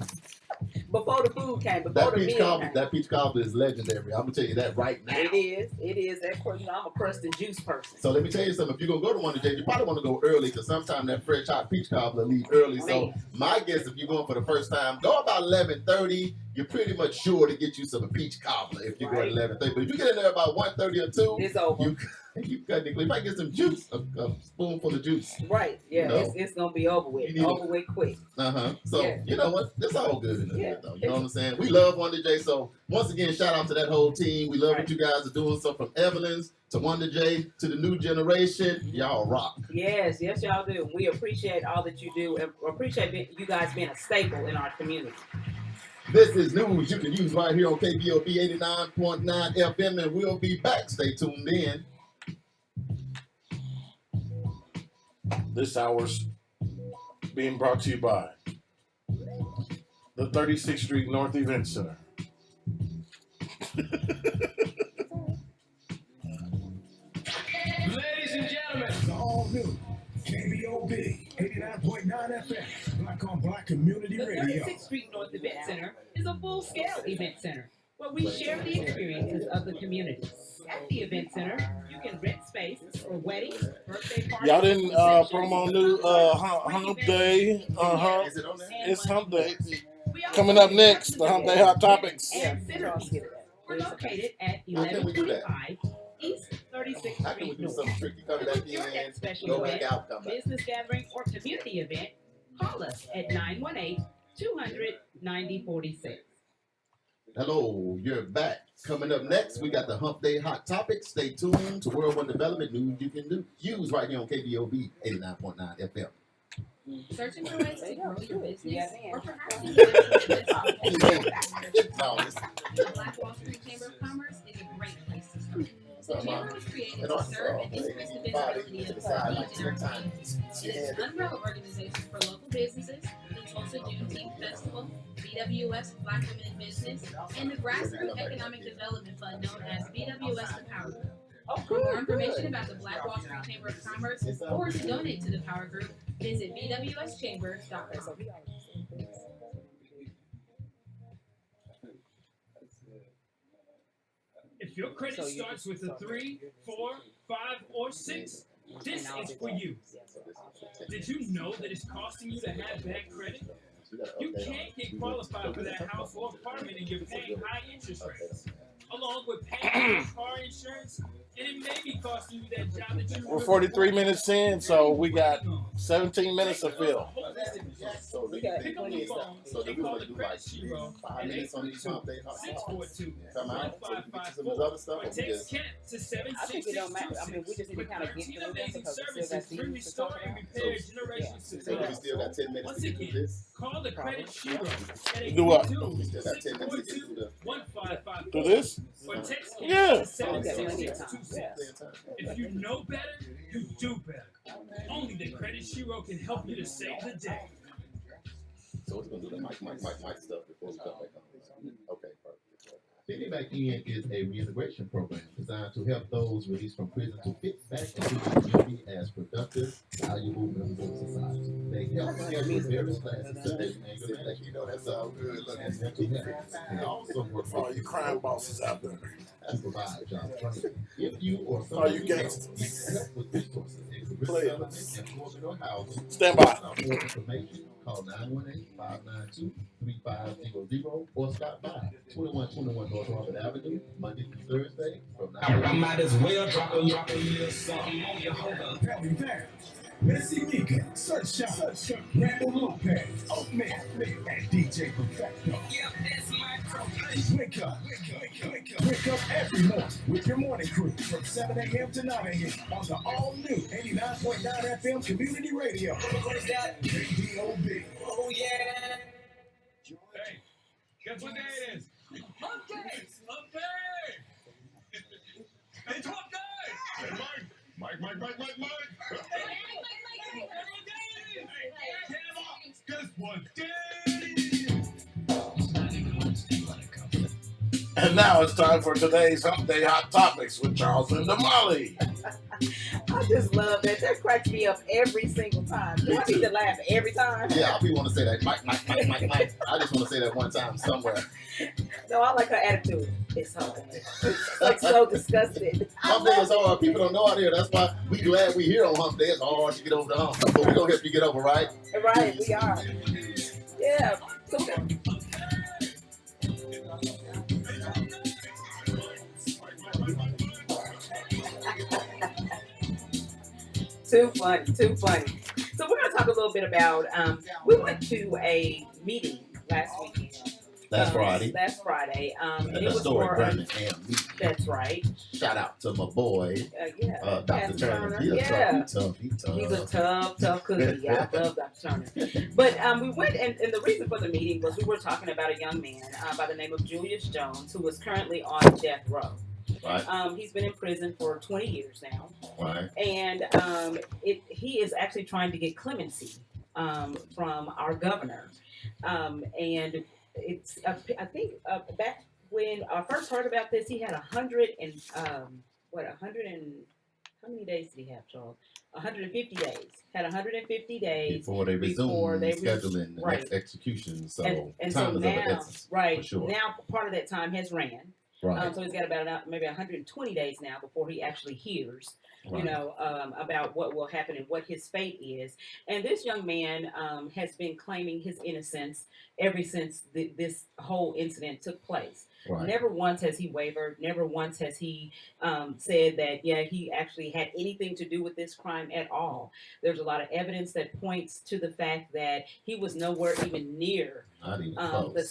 before the food came, before That the peach meal cobbler, came. that peach cobbler is legendary. I'm gonna tell you that right now. It is. Of course, I'm a crust and juice person. So let me tell you something. If you're gonna go to Wonder J, you probably want to go early because sometimes that fresh hot peach cobbler leave early. So Man. my guess, if you're going for the first time, go about 11:30. You're pretty much sure to get you some peach cobbler if you go at Right. 11:30. But if you get in there about 1:30 or 2, It's over. you technically might get some juice, a spoonful of juice. Right. Yeah. No. It's gonna be over with. You need Over with quick. So Yeah. you know what? It's all good in the Yeah. hood, though. You know what I'm saying? We love Wonder J. So once again, shout out to that whole team. We love what you guys are doing. So from Evelyn's to Wonder J to the new generation, y'all rock. Yes, y'all do. We appreciate all that you do, and appreciate you guys being a staple in our community. This is news you can use right here on KBOB 89.9 FM, and we'll be back. Stay tuned in. This hour's being brought to you by the 36th Street North Event Center. Ladies and gentlemen, The all new KBOB 89.9 FM, Black on Black Community The Radio. 36th Street North Event Center is a full-scale event center where we share the experiences of the community. At the event center, you can rent space for weddings, birthday parties. Y'all didn't receptions, promo new Hump Day. Is it on there? It's Hump Day. We also Coming up have next, the Hump Day Hot Topics. And centerpieces. We're located at How can we do that? 1125 East 36th How can we Street do North. something tricky? Come back If you're at in, special go back event, out, come back. business gathering, or community event, call us at 918-200-9046. Hello, you're back. Coming up next, we got the Hump Day Hot Topics. Stay tuned to World One Development News you can use right here on KBOB 89.9 FM. Searching for ways to grow your business, or perhaps you No, The Black Wall Street Chamber of Commerce is a great place to start. The chamber was created to serve and increase the visibility of the youth in our community. It is an umbrella organization for local businesses, the Tulsa Juneteenth Festival, BWS Black Women in Business, and the Grassroots Economic Development Fund known as BWS The Power Group. For more information about the Black Wall Street Chamber of Commerce or to donate to the Power Group, visit bwschamber.com. if your credit starts with a 3, 4, 5, or 6, this is for you. Did you know that it's costing you to have bad credit? You can't get qualified for that house or apartment and you're paying high interest rates, along with paying your car insurance, and it may be costing you that job that you We're 43 minutes in, so we got 17 minutes to fill. So We got Pick up the phone so and we call want the to do credit like Shiro 5 at minutes on each Hump Day Hot Topics. 842-642-1554 Come out, so we can get some of this other stuff. or Or we text just Kent to I think it don't matter. I mean, we just need to with kind of get 13 through them amazing because we still got services, bring things to talk restore and about. repair generations to so we come. still got 10 minutes Once to get through again, this. call the credit Shiro at Do what? We still got 10 minutes to get through the 842-1554 Do this? or text Kent Yeah. to 76626. time. If you know better, you do better. Only the Credit Shiro can help you to save the day. So we're gonna do the mic stuff before we come back on. Okay, perfect. Fitting Back In is a reintegration program designed to help those released from prison to fit back into the community as productive, valuable members of society. They help schedule various classes such as anger management, you know that sounds good, and mental health, and also work For all you crime bosses out there. to provide job training. If you or All someone you you know gangsters. needs help with resources in career Play it. development, employment, or housing, Stand by. for more information, call 918-592-3500 or stop by 2121 North Harvard Avenue, Monday through Thursday from 9 I might as well drop a little something on your hold Valley Valley, Missy Mika, Sunshine, Randall Lopez, Oatmeal, and DJ Perfecto. Yep, that's my Wake up every morning with your morning crew from 7 a.m. to 9 a.m. on the all-new 89.9 FM Community Radio. What's that? KBOB. Oh, yeah. Hey, guess what day it is? Hump Day! Hump Day! It's Hump Day! Hey, Mike! Guess what day it is? And now it's time for today's Hump Day Hot Topics with Charles and Damali. I just love that. That cracks me up every single time. Do I need to laugh every time? Yeah, I be want to say that. Mike. I just want to say that one time somewhere. No, I like her attitude. It's hard. It's like so disgusted. Hump day is hard. People don't know out here. That's why we glad we here on Hump Day. It's hard to get over the hump. But we're going to help you get over, right? Right, we are. Yeah. So, too funny, too funny. So we're going to talk a little bit about, we went to a meeting last weekend. Last Friday. Last Friday. At It the was store for, Birmingham meeting. that's right. Shout out to my boy, Dr. Pastor Turner. He tough. He tough. He's a tough cookie. I love Dr. Turner. But we went, and the reason for the meeting was we were talking about a young man by the name of Julius Jones, who was currently on death row. Right. He's been in prison for 20 years now. Right. And he is actually trying to get clemency from our governor. And it's, I think, back when I first heard about this, he had 100 and, how many days did he have, Charles? 150 days. Had 150 days Before they resume scheduling the next execution. So and time so is now, of the essence. right, For sure. now part of that time has ran. Right. So he's got about maybe 120 days now before he actually hears, Right. about what will happen and what his fate is. And this young man has been claiming his innocence ever since this whole incident took place. Right. Never once has he wavered. Never once has he said that, he actually had anything to do with this crime at all. There's a lot of evidence that points to the fact that he was nowhere even near Not even the close.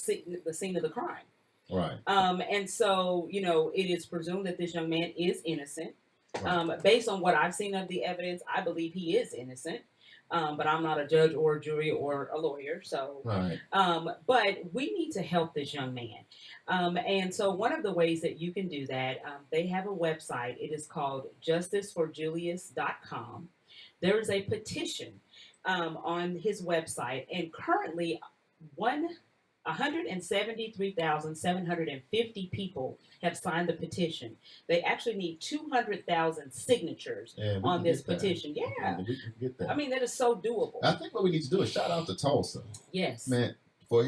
scene of the crime. Right. And so, it is presumed that this young man is innocent. Right. Based on what I've seen of the evidence, I believe he is innocent. But I'm not a judge or a jury or a lawyer. So, Right. but we need to help this young man. And so one of the ways that you can do that, they have a website. It is called justiceforjulius.com. There is a petition on his website, and currently 173,750 people have signed the petition. They actually need 200,000 signatures on this petition. Yeah. We can get that. I mean, that is so doable. I think what we need to do is shout out to Tulsa. Yes. Man, for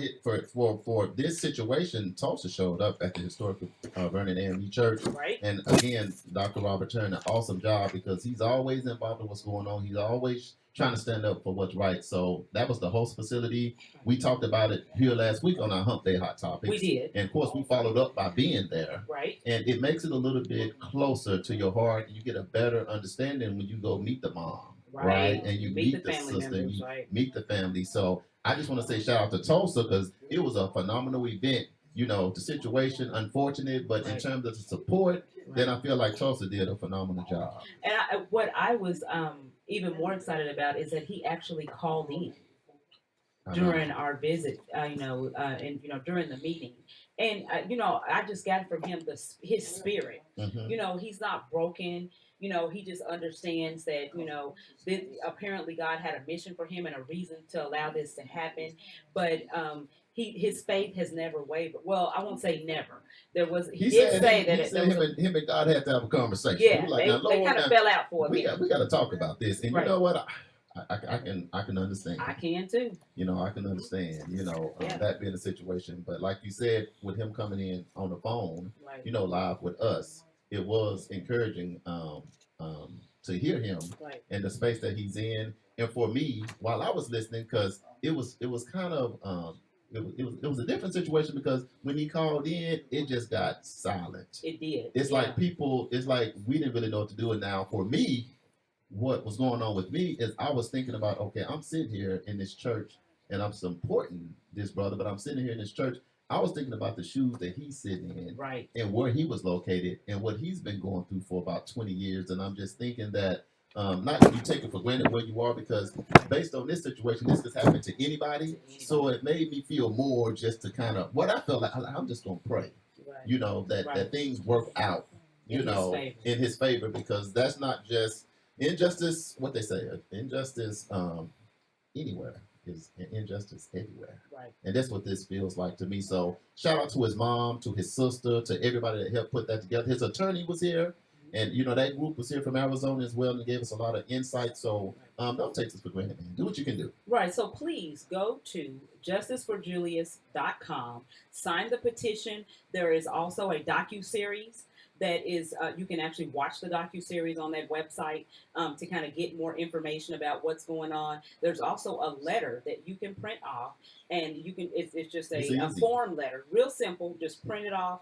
this situation, Tulsa showed up at the historic Vernon AME Church. Right. And again, Dr. Robert Turner, awesome job, because he's always involved in what's going on. He's always trying to stand up for what's right. So that was the host facility. We talked about it here last week on our Hump Day Hot Topics. We did. And of course, we followed up by being there. Right. And it makes it a little bit closer to your heart. And you get a better understanding when you go meet the mom. Right. And you meet the family sister. members, You right. meet the family. So I just want to say shout out to Tulsa, because it was a phenomenal event. The situation, unfortunate, but in terms of the support, then I feel like Tulsa did a phenomenal job. And what I was even more excited about is that he actually called in during our visit, and during the meeting, and I just got from him his spirit. Mm-hmm. He's not broken. He just understands that apparently God had a mission for him and a reason to allow this to happen, but his faith has never wavered. Well, I won't say never. He did say that him and God had to have a conversation. Yeah, Like, they kind of fell out for a minute. We got to talk about this, and Right. you know what? I can understand. I can too. I can understand. That being the situation, but like you said, with him coming in on the phone, Right. live with us, it was encouraging to hear him Right. in the space that he's in. And for me, while I was listening, because it was kind of it was a different situation, because when he called in, it just got silent. It did. It's like we didn't really know what to do. And now for me, what was going on with me is I was thinking about, okay, I'm sitting here in this church and I'm supporting this brother, but I'm sitting here in this church. I was thinking about the shoes that he's sitting in, right, and where he was located and what he's been going through for about 20 years. And I'm just thinking that not that you take it for granted where you are, because based on this situation, this could happen to anybody. So it made me feel more just to kind of, what I felt like, I'm just going to pray, right. that things work out, in his favor, because that's not just injustice, what they say, injustice anywhere is injustice everywhere. Right. And that's what this feels like to me. So shout out to his mom, to his sister, to everybody that helped put that together. His attorney was here. And you know that group was here from Arizona as well, and gave us a lot of insight. So don't take this for granted, man. Do what you can do. Right. So please go to justiceforjulius.com, sign the petition. There is also a docu-series that is, you can actually watch the docu-series on that website to kind of get more information about what's going on. There's also a letter that you can print off, and you can, it's just a form letter, real simple. Just print it off,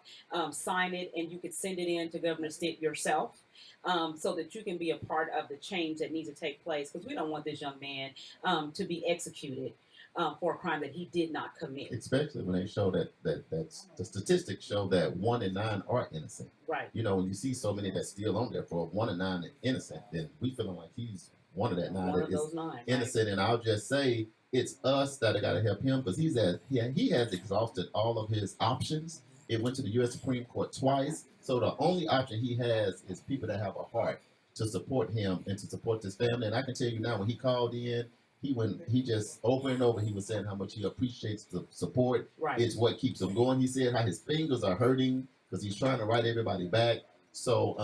sign it, and you can send it in to Governor Stitt yourself. So that you can be a part of the change that needs to take place, because we don't want this young man to be executed for a crime that he did not commit. Especially when they show that the statistics show that 1 in 9 are innocent. Right. You know, when you see so many that's still on there for 1 in 9 innocent, then we feeling like he's one of that 9 that is innocent. Right. And I'll just say it's us that got to help him, because he has exhausted all of his options. It went to the U.S. Supreme Court twice. So the only option he has is people that have a heart to support him and to support his family. And I can tell you now, when he called in, he just over and over, he was saying how much he appreciates the support. Right. It's what keeps him going. He said how his fingers are hurting because he's trying to write everybody back. So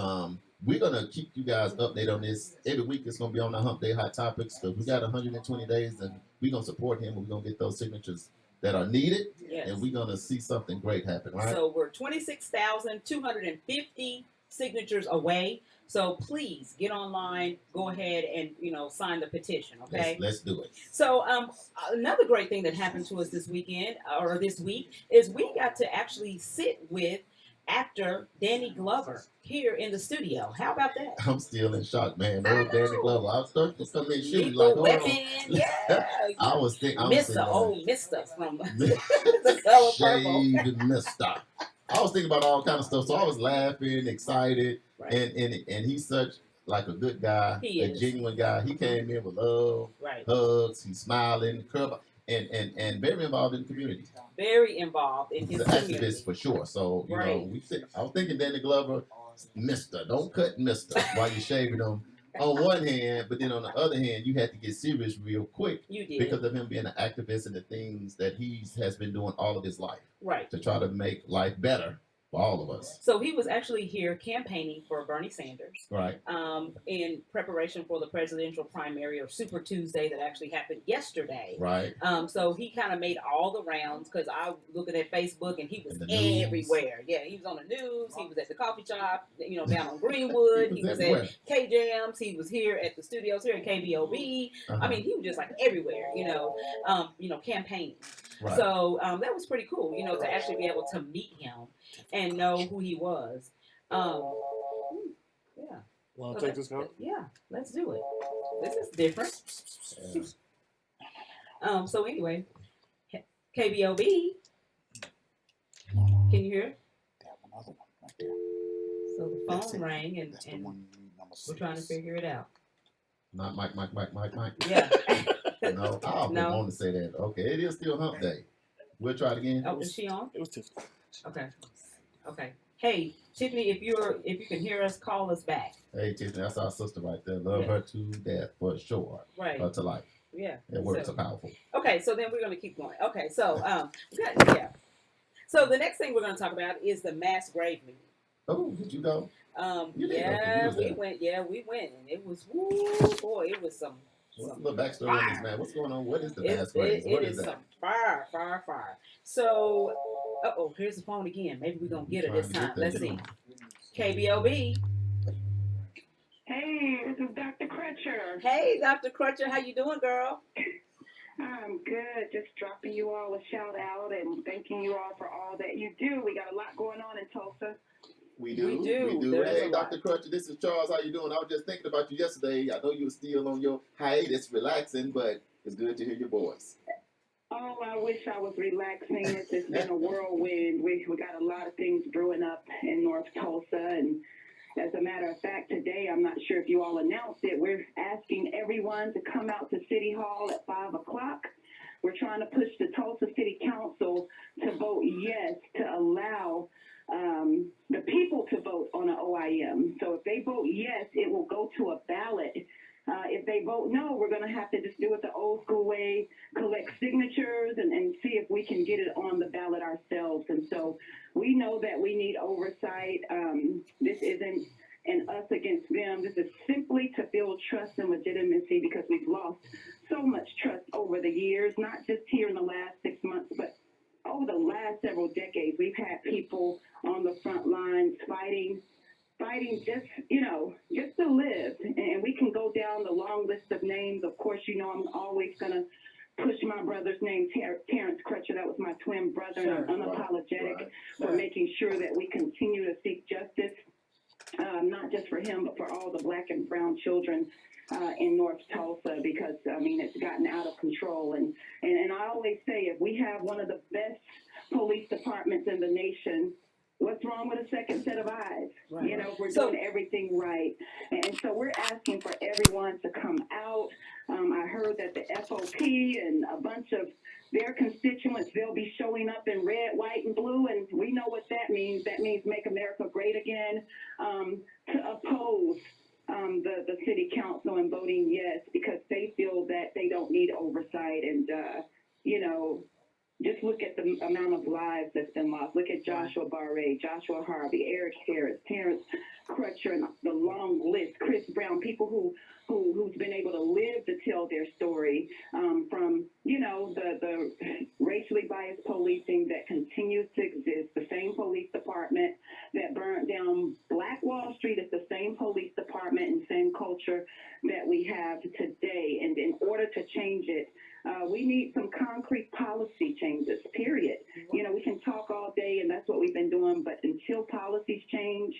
we're going to keep you guys updated on this. Every week it's going to be on the Hump Day Hot Topics, because we got 120 days, and we're going to support him, and we're going to get those signatures that are needed. Yes. And we're going to see something great happen, right? So we're 26,250 signatures away. So please get online, go ahead and, sign the petition, okay? Let's do it. So another great thing that happened to us this week is we got to actually sit with actor Danny Glover here in the studio. How about that? I'm still in shock, man. Old Danny Glover. I was starting to come in shooting Lethal like, Weapon, yeah. I was thinking, Mister from The Color Purple. Shaved Mister. I was thinking about all kind of stuff, so I was laughing, excited, Right. and he's such like a good guy, a genuine guy. He came in with love, right. Hugs, he's smiling, and very involved in the community. Very involved in his community. He's an activist for sure. So I was thinking Danny Glover, Mister, don't cut Mister while you're shaving him. On one hand, but then on the other hand, you had to get serious real quick. You did. Because of him being an activist and the things that he has been doing all of his life. Right. To try to make life better for all of us. So he was actually here campaigning for Bernie Sanders. Right. In preparation for the presidential primary, or Super Tuesday, that actually happened yesterday. Right. So he kind of made all the rounds, because I was looking at Facebook and he was everywhere. Yeah, he was on the news. He was at the coffee shop, down on Greenwood. he was at K-Jams. He was here at the studios here at KBOB. I mean, he was just like everywhere, campaigning. Right. So that was pretty cool, to actually be able to meet him and know who he was. Yeah. Want to take this call? Yeah, let's do it. This is different. So anyway, KBOB. Can you hear it? So the phone rang, and we're trying to figure it out. Not Mike. Yeah. No, I didn't want to say that. Okay, it is still Hump Day. We'll try it again. Oh, is she on? It was Tiffany. Okay. Hey, Tiffany, if you can hear us, call us back. Hey, Tiffany, that's our sister right there. Love her to death, for sure. Right. To life. Yeah. That words are powerful. Okay, so then we're going to keep going. Okay, so So the next thing we're going to talk about is the mass grave meeting. Oh, did you go? We went. Yeah, we went, and it was it was some. What's the little backstory on this, man? What's going on? What is the mass grave? What is that? Some fire. So, here's the phone again. Maybe we're gonna get her this time. Let's see. KBOB. Hey, this is Dr. Crutcher. Hey, Dr. Crutcher, how you doing, girl? I'm good. Just dropping you all a shout out and thanking you all for all that you do. We got a lot going on in Tulsa. We do. Hey, Dr. Crutcher, this is Charles. How you doing? I was just thinking about you yesterday. I know you were still on your hiatus, relaxing, but it's good to hear your voice. Oh, I wish I was relaxing. It's just been a whirlwind. We got a lot of things brewing up in North Tulsa, and as a matter of fact, today, I'm not sure if you all announced it, we're asking everyone to come out to City Hall at 5 o'clock. We're trying to push the Tulsa City Council to vote yes to allow the people to vote on an OIM. So if they vote yes, it will go to a ballot. If they vote no, we're going to have to just do it the old school way, collect signatures and see if we can get it on the ballot ourselves. And so we know that we need oversight. This isn't and us against them. This is simply to build trust and legitimacy because we've lost so much trust over the years, not just here in the last 6 months, but over the last several decades. We've had people on the front lines fighting just, just to live. And we can go down the long list of names. Of course, I'm always going to push my brother's name, Terrence Crutcher. That was my twin brother, and I'm unapologetic for making sure that we continue to seek justice, not just for him, but for all the Black and brown children in North Tulsa, because, it's gotten out of control. And I always say, if we have one of the best police departments in the nation, what's wrong with a second set of eyes? Right. We're doing everything right. And so we're asking for everyone to come out. I heard that the FOP and a bunch of their constituents, they'll be showing up in red, white, and blue, and we know what that means. That means make America great again, to oppose the city council and voting yes, because they feel that they don't need oversight. And, just look at the amount of lives that's been lost. Look at Joshua Barre, Joshua Harvey, Eric Harris, Terrence Crutcher, and the long list, Chris Brown, people who's been able to live to tell their story, from, the racially biased policing that continues to exist. The same police department that burned down Black Wall Street is the same police department and same culture that we have today. And in order to change it, we need some concrete policy changes, period. We can talk all day, and that's what we've been doing, but until policies change,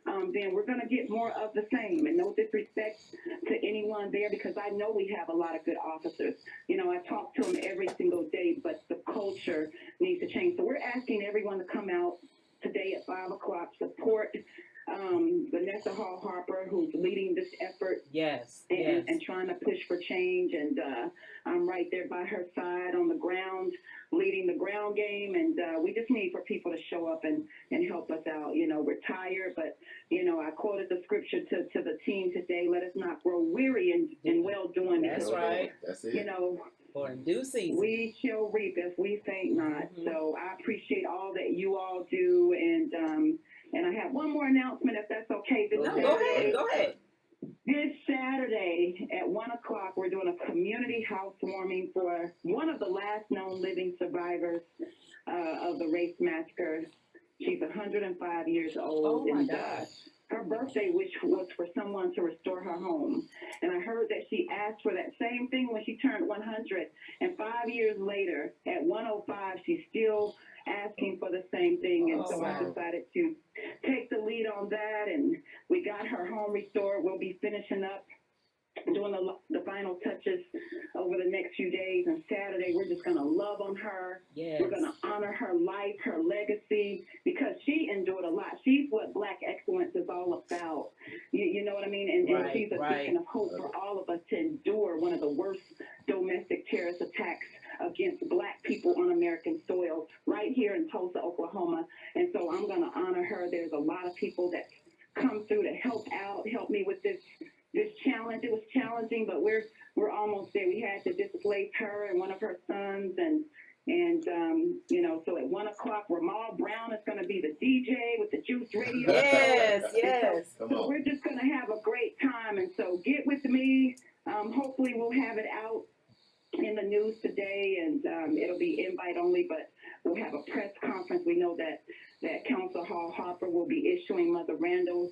then we're going to get more of the same. And no disrespect to anyone there, because I know we have a lot of good officers. I talk to them every single day, but the culture needs to change. So we're asking everyone to come out today at 5 o'clock, support Vanessa Hall Harper, who's leading this effort. Yes. And trying to push for change. And I'm right there by her side on the ground, leading the ground game. And we just need for people to show up and help us out. We're tired, but, I quoted the scripture to the team today. Let us not grow weary in well-doing. That's right. That's it. For in due season, we shall reap if we faint not. So I appreciate all that you all do. And I have one more announcement, if that's okay. Go ahead. This Saturday at 1 o'clock, we're doing a community housewarming for one of the last known living survivors of the race massacre. She's 105 years old. Oh, my gosh. Her birthday wish was for someone to restore her home. And I heard that she asked for that same thing when she turned 100. And 5 years later, at 105, she's still asking for the same thing. And so I decided to take the lead on that. And we got her home restored. We'll be finishing up, doing the final touches over the next few days. And Saturday, we're just going to love on her. Yes. We're going to honor her life, her legacy, because she endured a lot. She's what Black excellence is all about. You know what I mean? And she's a beacon of hope for all of us to endure one of the worst domestic terrorist attacks against Black people on American soil right here in Tulsa, Oklahoma. And so I'm going to honor her. There's a lot of people that come through to help me with this challenge. It was challenging, but we're almost there. We had to displace her and one of her sons, and so at 1 o'clock, Ramal Brown is going to be the DJ with the Juice Radio. Yes. So we're just going to have a great time, and so get with me. Hopefully we'll have it out in the news today, and it'll be invite only, but we'll have a press conference. We know that Council Hall Harper will be issuing Mother Randall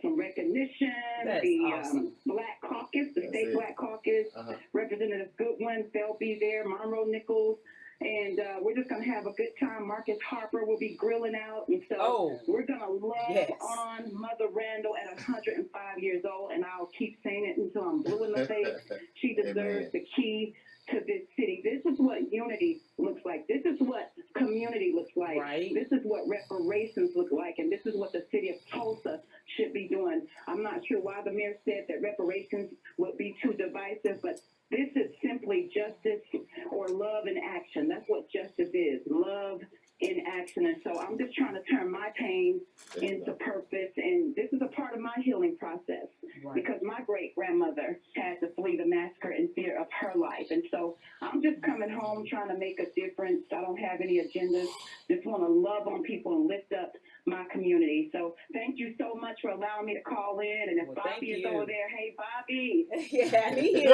some recognition. That's awesome. Black Caucus, the State Black Caucus, Representative Goodwin, they'll be there, Monroe Nichols, and we're just going to have a good time. Marcus Harper will be grilling out, and so we're going to love on Mother Randall at 105 years old, and I'll keep saying it until I'm blue in the face. She deserves the key to this city. This is what unity looks like. This is what community looks like. Right. This is what reparations look like, and this is what the city of Tulsa should be doing. I'm not sure why the mayor said that reparations would be too divisive, but this is simply justice or love in action. That's what justice is, love in action. And so I'm just trying to turn my pain into purpose, and this is a part of my healing process because my great-grandmother had to flee the massacre in fear of her life. And so I'm just coming home trying to make a difference. I don't have any agendas. Just want to love on people and lift up my community. community. So thank you so much for allowing me to call in. And if Well, thank Bobby is you. over there, hey, Bobby. Yeah, he is.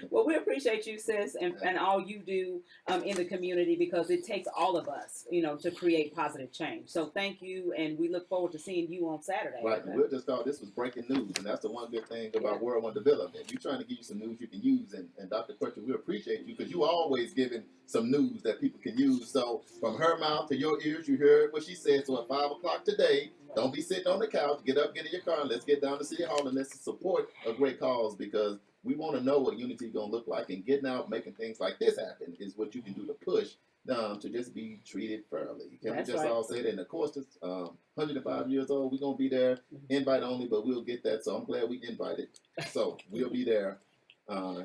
Well, we appreciate you, sis, and all you do in the community, because it takes all of us, to create positive change. So thank you, and we look forward to seeing you on Saturday. Right, and we'll just thought this was breaking news, and that's the one good thing about World One Development. We're trying to give you some news you can use, and Dr. Crutcher, we appreciate you, because you always giving some news that people can use. So from her mouth to your ears, you heard what she said. So at 5 o'clock today, don't be sitting on the couch. Get up, get in your car, and let's get down to City Hall, and let's support a great cause, because we want to know what unity is going to look like, and getting out, making things like this happen is what you can do to push to just be treated fairly. Can we just all say that? And of course, this 105 years old, we're going to be there, invite only, but we'll get that. So I'm glad we invited. So we'll be there.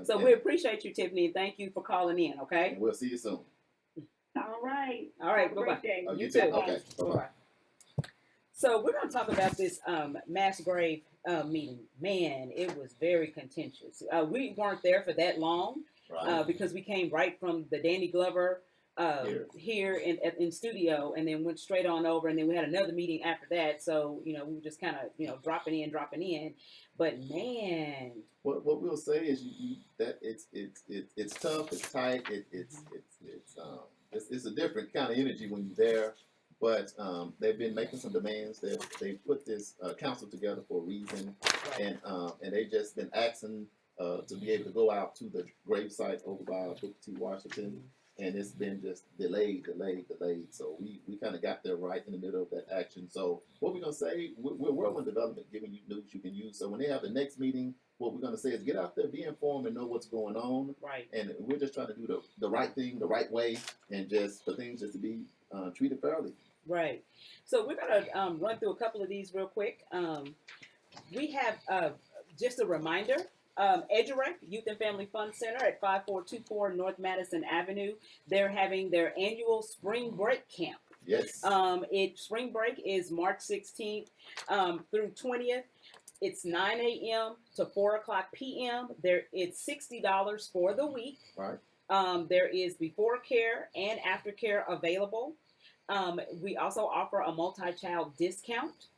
So we appreciate you, Tiffany, and thank you for calling in, okay? And we'll see you soon. All right. All right, Have a bye-bye. great day. You too. Okay, bye-bye. Bye-bye. So we're going to talk about this mass grave meeting. Man, it was very contentious. We weren't there for that long because we came right from the Danny Glover here in studio, and then went straight on over, and then we had another meeting after that. So we were just kind of dropping in. But man, what we'll say is that it's tough, it's tight, it's a different kind of energy when you're there. But they've been making some demands. They put this council together for a reason, and they've just been asking to be able to go out to the gravesite over by Booker T. Washington, and it's been just delayed. So we kind of got there right in the middle of that action. So what we're gonna say, we're World One Development, giving you news you can use. So when they have the next meeting, what we're gonna say is get out there, be informed, and know what's going on. Right. And we're just trying to do the right thing, the right way, and just for things just to be treated fairly. Right. So we're going to run through a couple of these real quick. We have just a reminder, EduRec, Youth and Family Fun Center at 5424 North Madison Avenue. They're having their annual spring break camp. Yes. Spring break is March 16th through 20th. It's 9 a.m. to 4 o'clock p.m. It's $60 for the week. Right. There is before care and after care available. We also offer a multi-child discount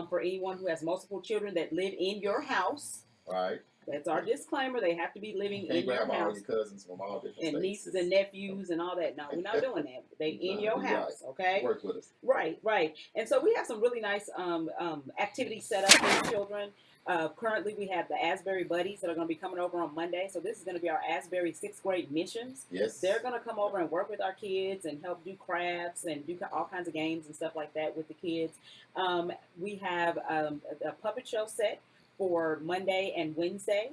for anyone who has multiple children that live in your house. Right. That's our disclaimer. They have to be living in your grab all house. your cousins from all different and states. Nieces and nephews and all that. No, we're not doing that. They in your house, okay? Work with us. Right. And so we have some really nice activities set up for children. Currently, we have the Asbury Buddies that are going to be coming over on Monday. So this is going to be our Asbury 6th grade missions. Yes. They're going to come over and work with our kids and help do crafts and do all kinds of games and stuff like that with the kids. We have a puppet show set for Monday and Wednesday.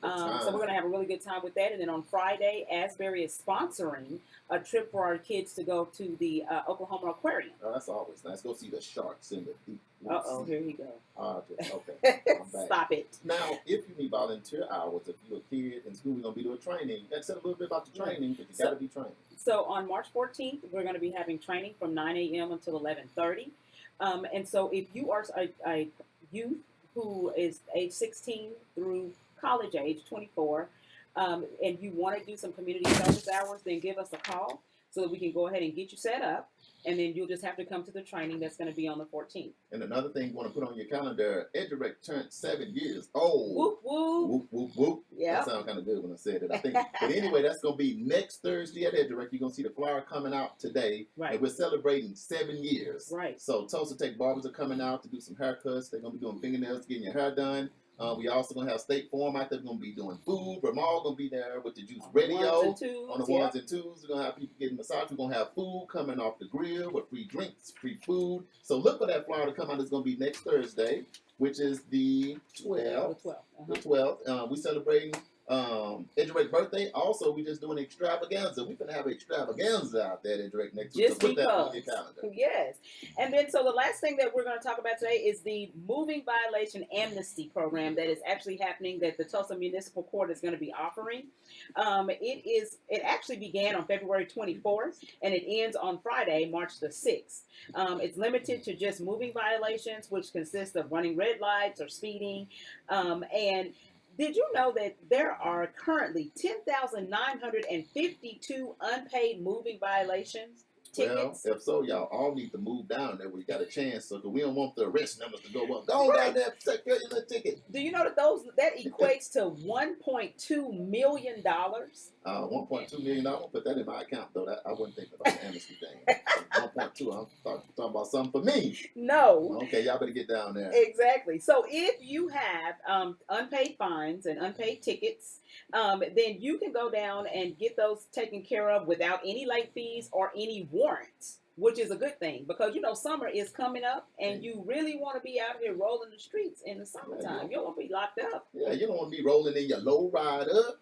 So we're going to have a really good time with that. And then on Friday, Asbury is sponsoring a trip for our kids to go to the Oklahoma Aquarium. Oh, that's always nice. Go see the sharks in the deep. Here you go. Okay. I'm back. Stop it. Now, if you need volunteer hours, if you're a kid in school, we're going to be doing training. You got to say a little bit about the training, because you got to be trained. So on March 14th, we're going to be having training from 9 a.m. until 11:30. And so if you are a youth who is age 16 through college age 24, and you want to do some community service hours, then give us a call so that we can go ahead and get you set up. And then you'll just have to come to the training that's going to be on the 14th. And another thing you want to put on your calendar, EduRec turned 7 years old. Whoop, whoop. Whoop, whoop, whoop. Yeah. That sounded kind of good when I said it, I think. But anyway, that's going to be next Thursday at EduRec. You're going to see the flyer coming out today. Right. And we're celebrating 7 years. Right. So Tulsa Tech barbers are coming out to do some haircuts. They're going to be doing fingernails, getting your hair done. We also going to have State Farm out there. We're going to be doing food. We're all going to be there with the Juice Radio. Ones and twos, on the ones and twos. We're going to have people getting massage. We're going to have food coming off the grill with free drinks, free food. So look for that flyer to come out. It's going to be next Thursday, which is the 12th. The 12th. We celebrating EduRec birthday. Also, we just doing extravaganza. We're going to have extravaganza out there at EduRec next week. Just so put because. that on your calendar. Yes. And then so the last thing that we're going to talk about today is the moving violation amnesty program that is actually happening, that the Tulsa Municipal Court is going to be offering. It actually began on February 24th and it ends on Friday, March the 6th. It's limited to just moving violations, which consist of running red lights or speeding. And did you know that there are currently 10,952 unpaid moving violations? tickets. Well, if so, y'all all need to move down there where you got a chance, so that we don't want the arrest numbers to go up. Go down there, take care of your ticket. Do you know that equates to $1.2 million? $1.2 million. Put that in my account though. That I wouldn't think about the amnesty thing. 1.2. I'm talking about something for me. No. Okay, y'all better get down there. Exactly. So if you have unpaid fines and unpaid tickets, then you can go down and get those taken care of without any late fees or any warrants, which is a good thing because summer is coming up and you really want to be out here rolling the streets in the summertime. You don't want to be locked up. Yeah, you don't want to be rolling in your low rider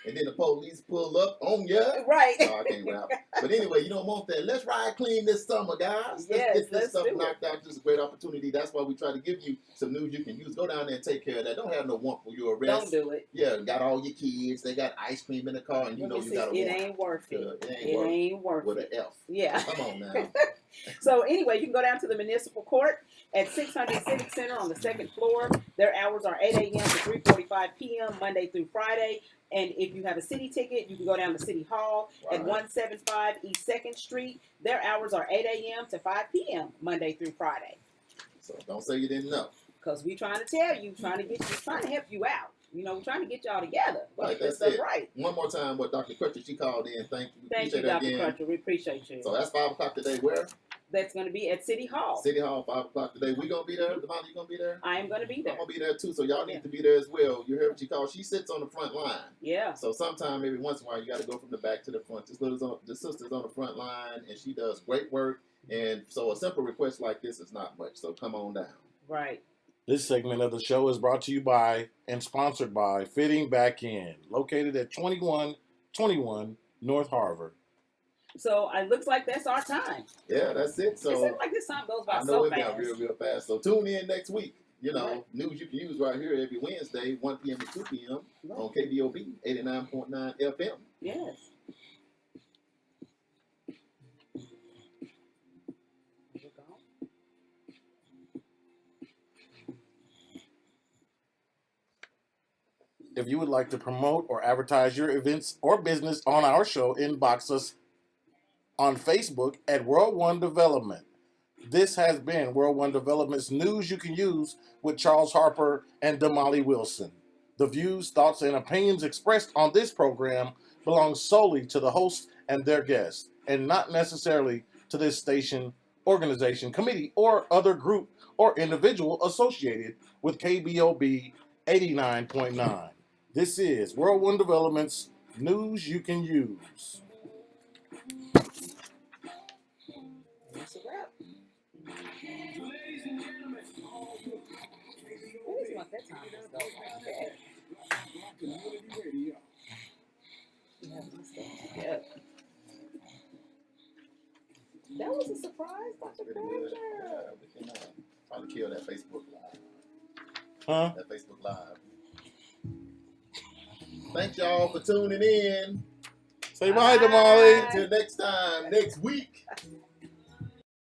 and then the police pull up on you. Right. No, I can't rap. But anyway, you don't want that. Let's ride clean this summer, guys. Let's get this stuff knocked out. This is a great opportunity. That's why we try to give you some news you can use. Go down there and take care of that. Don't have no warrant for your arrest. Don't do it. Yeah, got all your kids. They got ice cream in the car, and you got a warrant. It ain't worth it. It ain't worth it. With an F. Yeah. Come on now. So anyway, you can go down to the municipal court at 600 Civic Center on the second floor. Their hours are 8 a.m. to 3:45 p.m. Monday through Friday. And if you have a city ticket, you can go down to City Hall at 175 East 2nd Street. Their hours are 8 a.m. to 5 p.m. Monday through Friday. So don't say you didn't know. Because we're trying to tell you, trying to help you out. We're trying to get y'all together. Right, that's it. Right. One more time, Dr. Crutcher, she called in. Thank you. Thank you, Dr. Crutcher. We appreciate you. So that's 5 o'clock today. Where? That's going to be at City Hall. City Hall, 5 o'clock today. We going to be there? Devonta, you going to be there? I am going to be there. I'm going to be there too, so y'all need to be there as well. You heard what she called. She sits on the front line. Yeah. So sometime, every once in a while, you got to go from the back to the front. This sister's on the front line, and she does great work. And so a simple request like this is not much. So come on down. Right. This segment of the show is brought to you by and sponsored by Fitting Back In, located at 2121 North Harvard. So it looks like that's our time. Yeah, that's it. So it seems like this time goes by so fast. I know it got real fast. So tune in next week. News you can use right here every Wednesday, 1 p.m. to 2 p.m. on KBOB 89.9 FM. Yes. If you would like to promote or advertise your events or business on our show, inbox us on Facebook at World One Development. This has been World One Development's News You Can Use with Charles Harper and Damali Wilson. The views, thoughts, and opinions expressed on this program belong solely to the host and their guests, and not necessarily to this station, organization, committee, or other group or individual associated with KBOB 89.9. This is World One Development's News You Can Use. That's a wrap. Ladies and gentlemen, What that time is though? Community Radio. Yeah. That was a surprise, Dr. Crutcher. We can probably kill that Facebook Live. Huh? That Facebook Live. Thank y'all for tuning in. Say bye, Damali. Until next time, next week.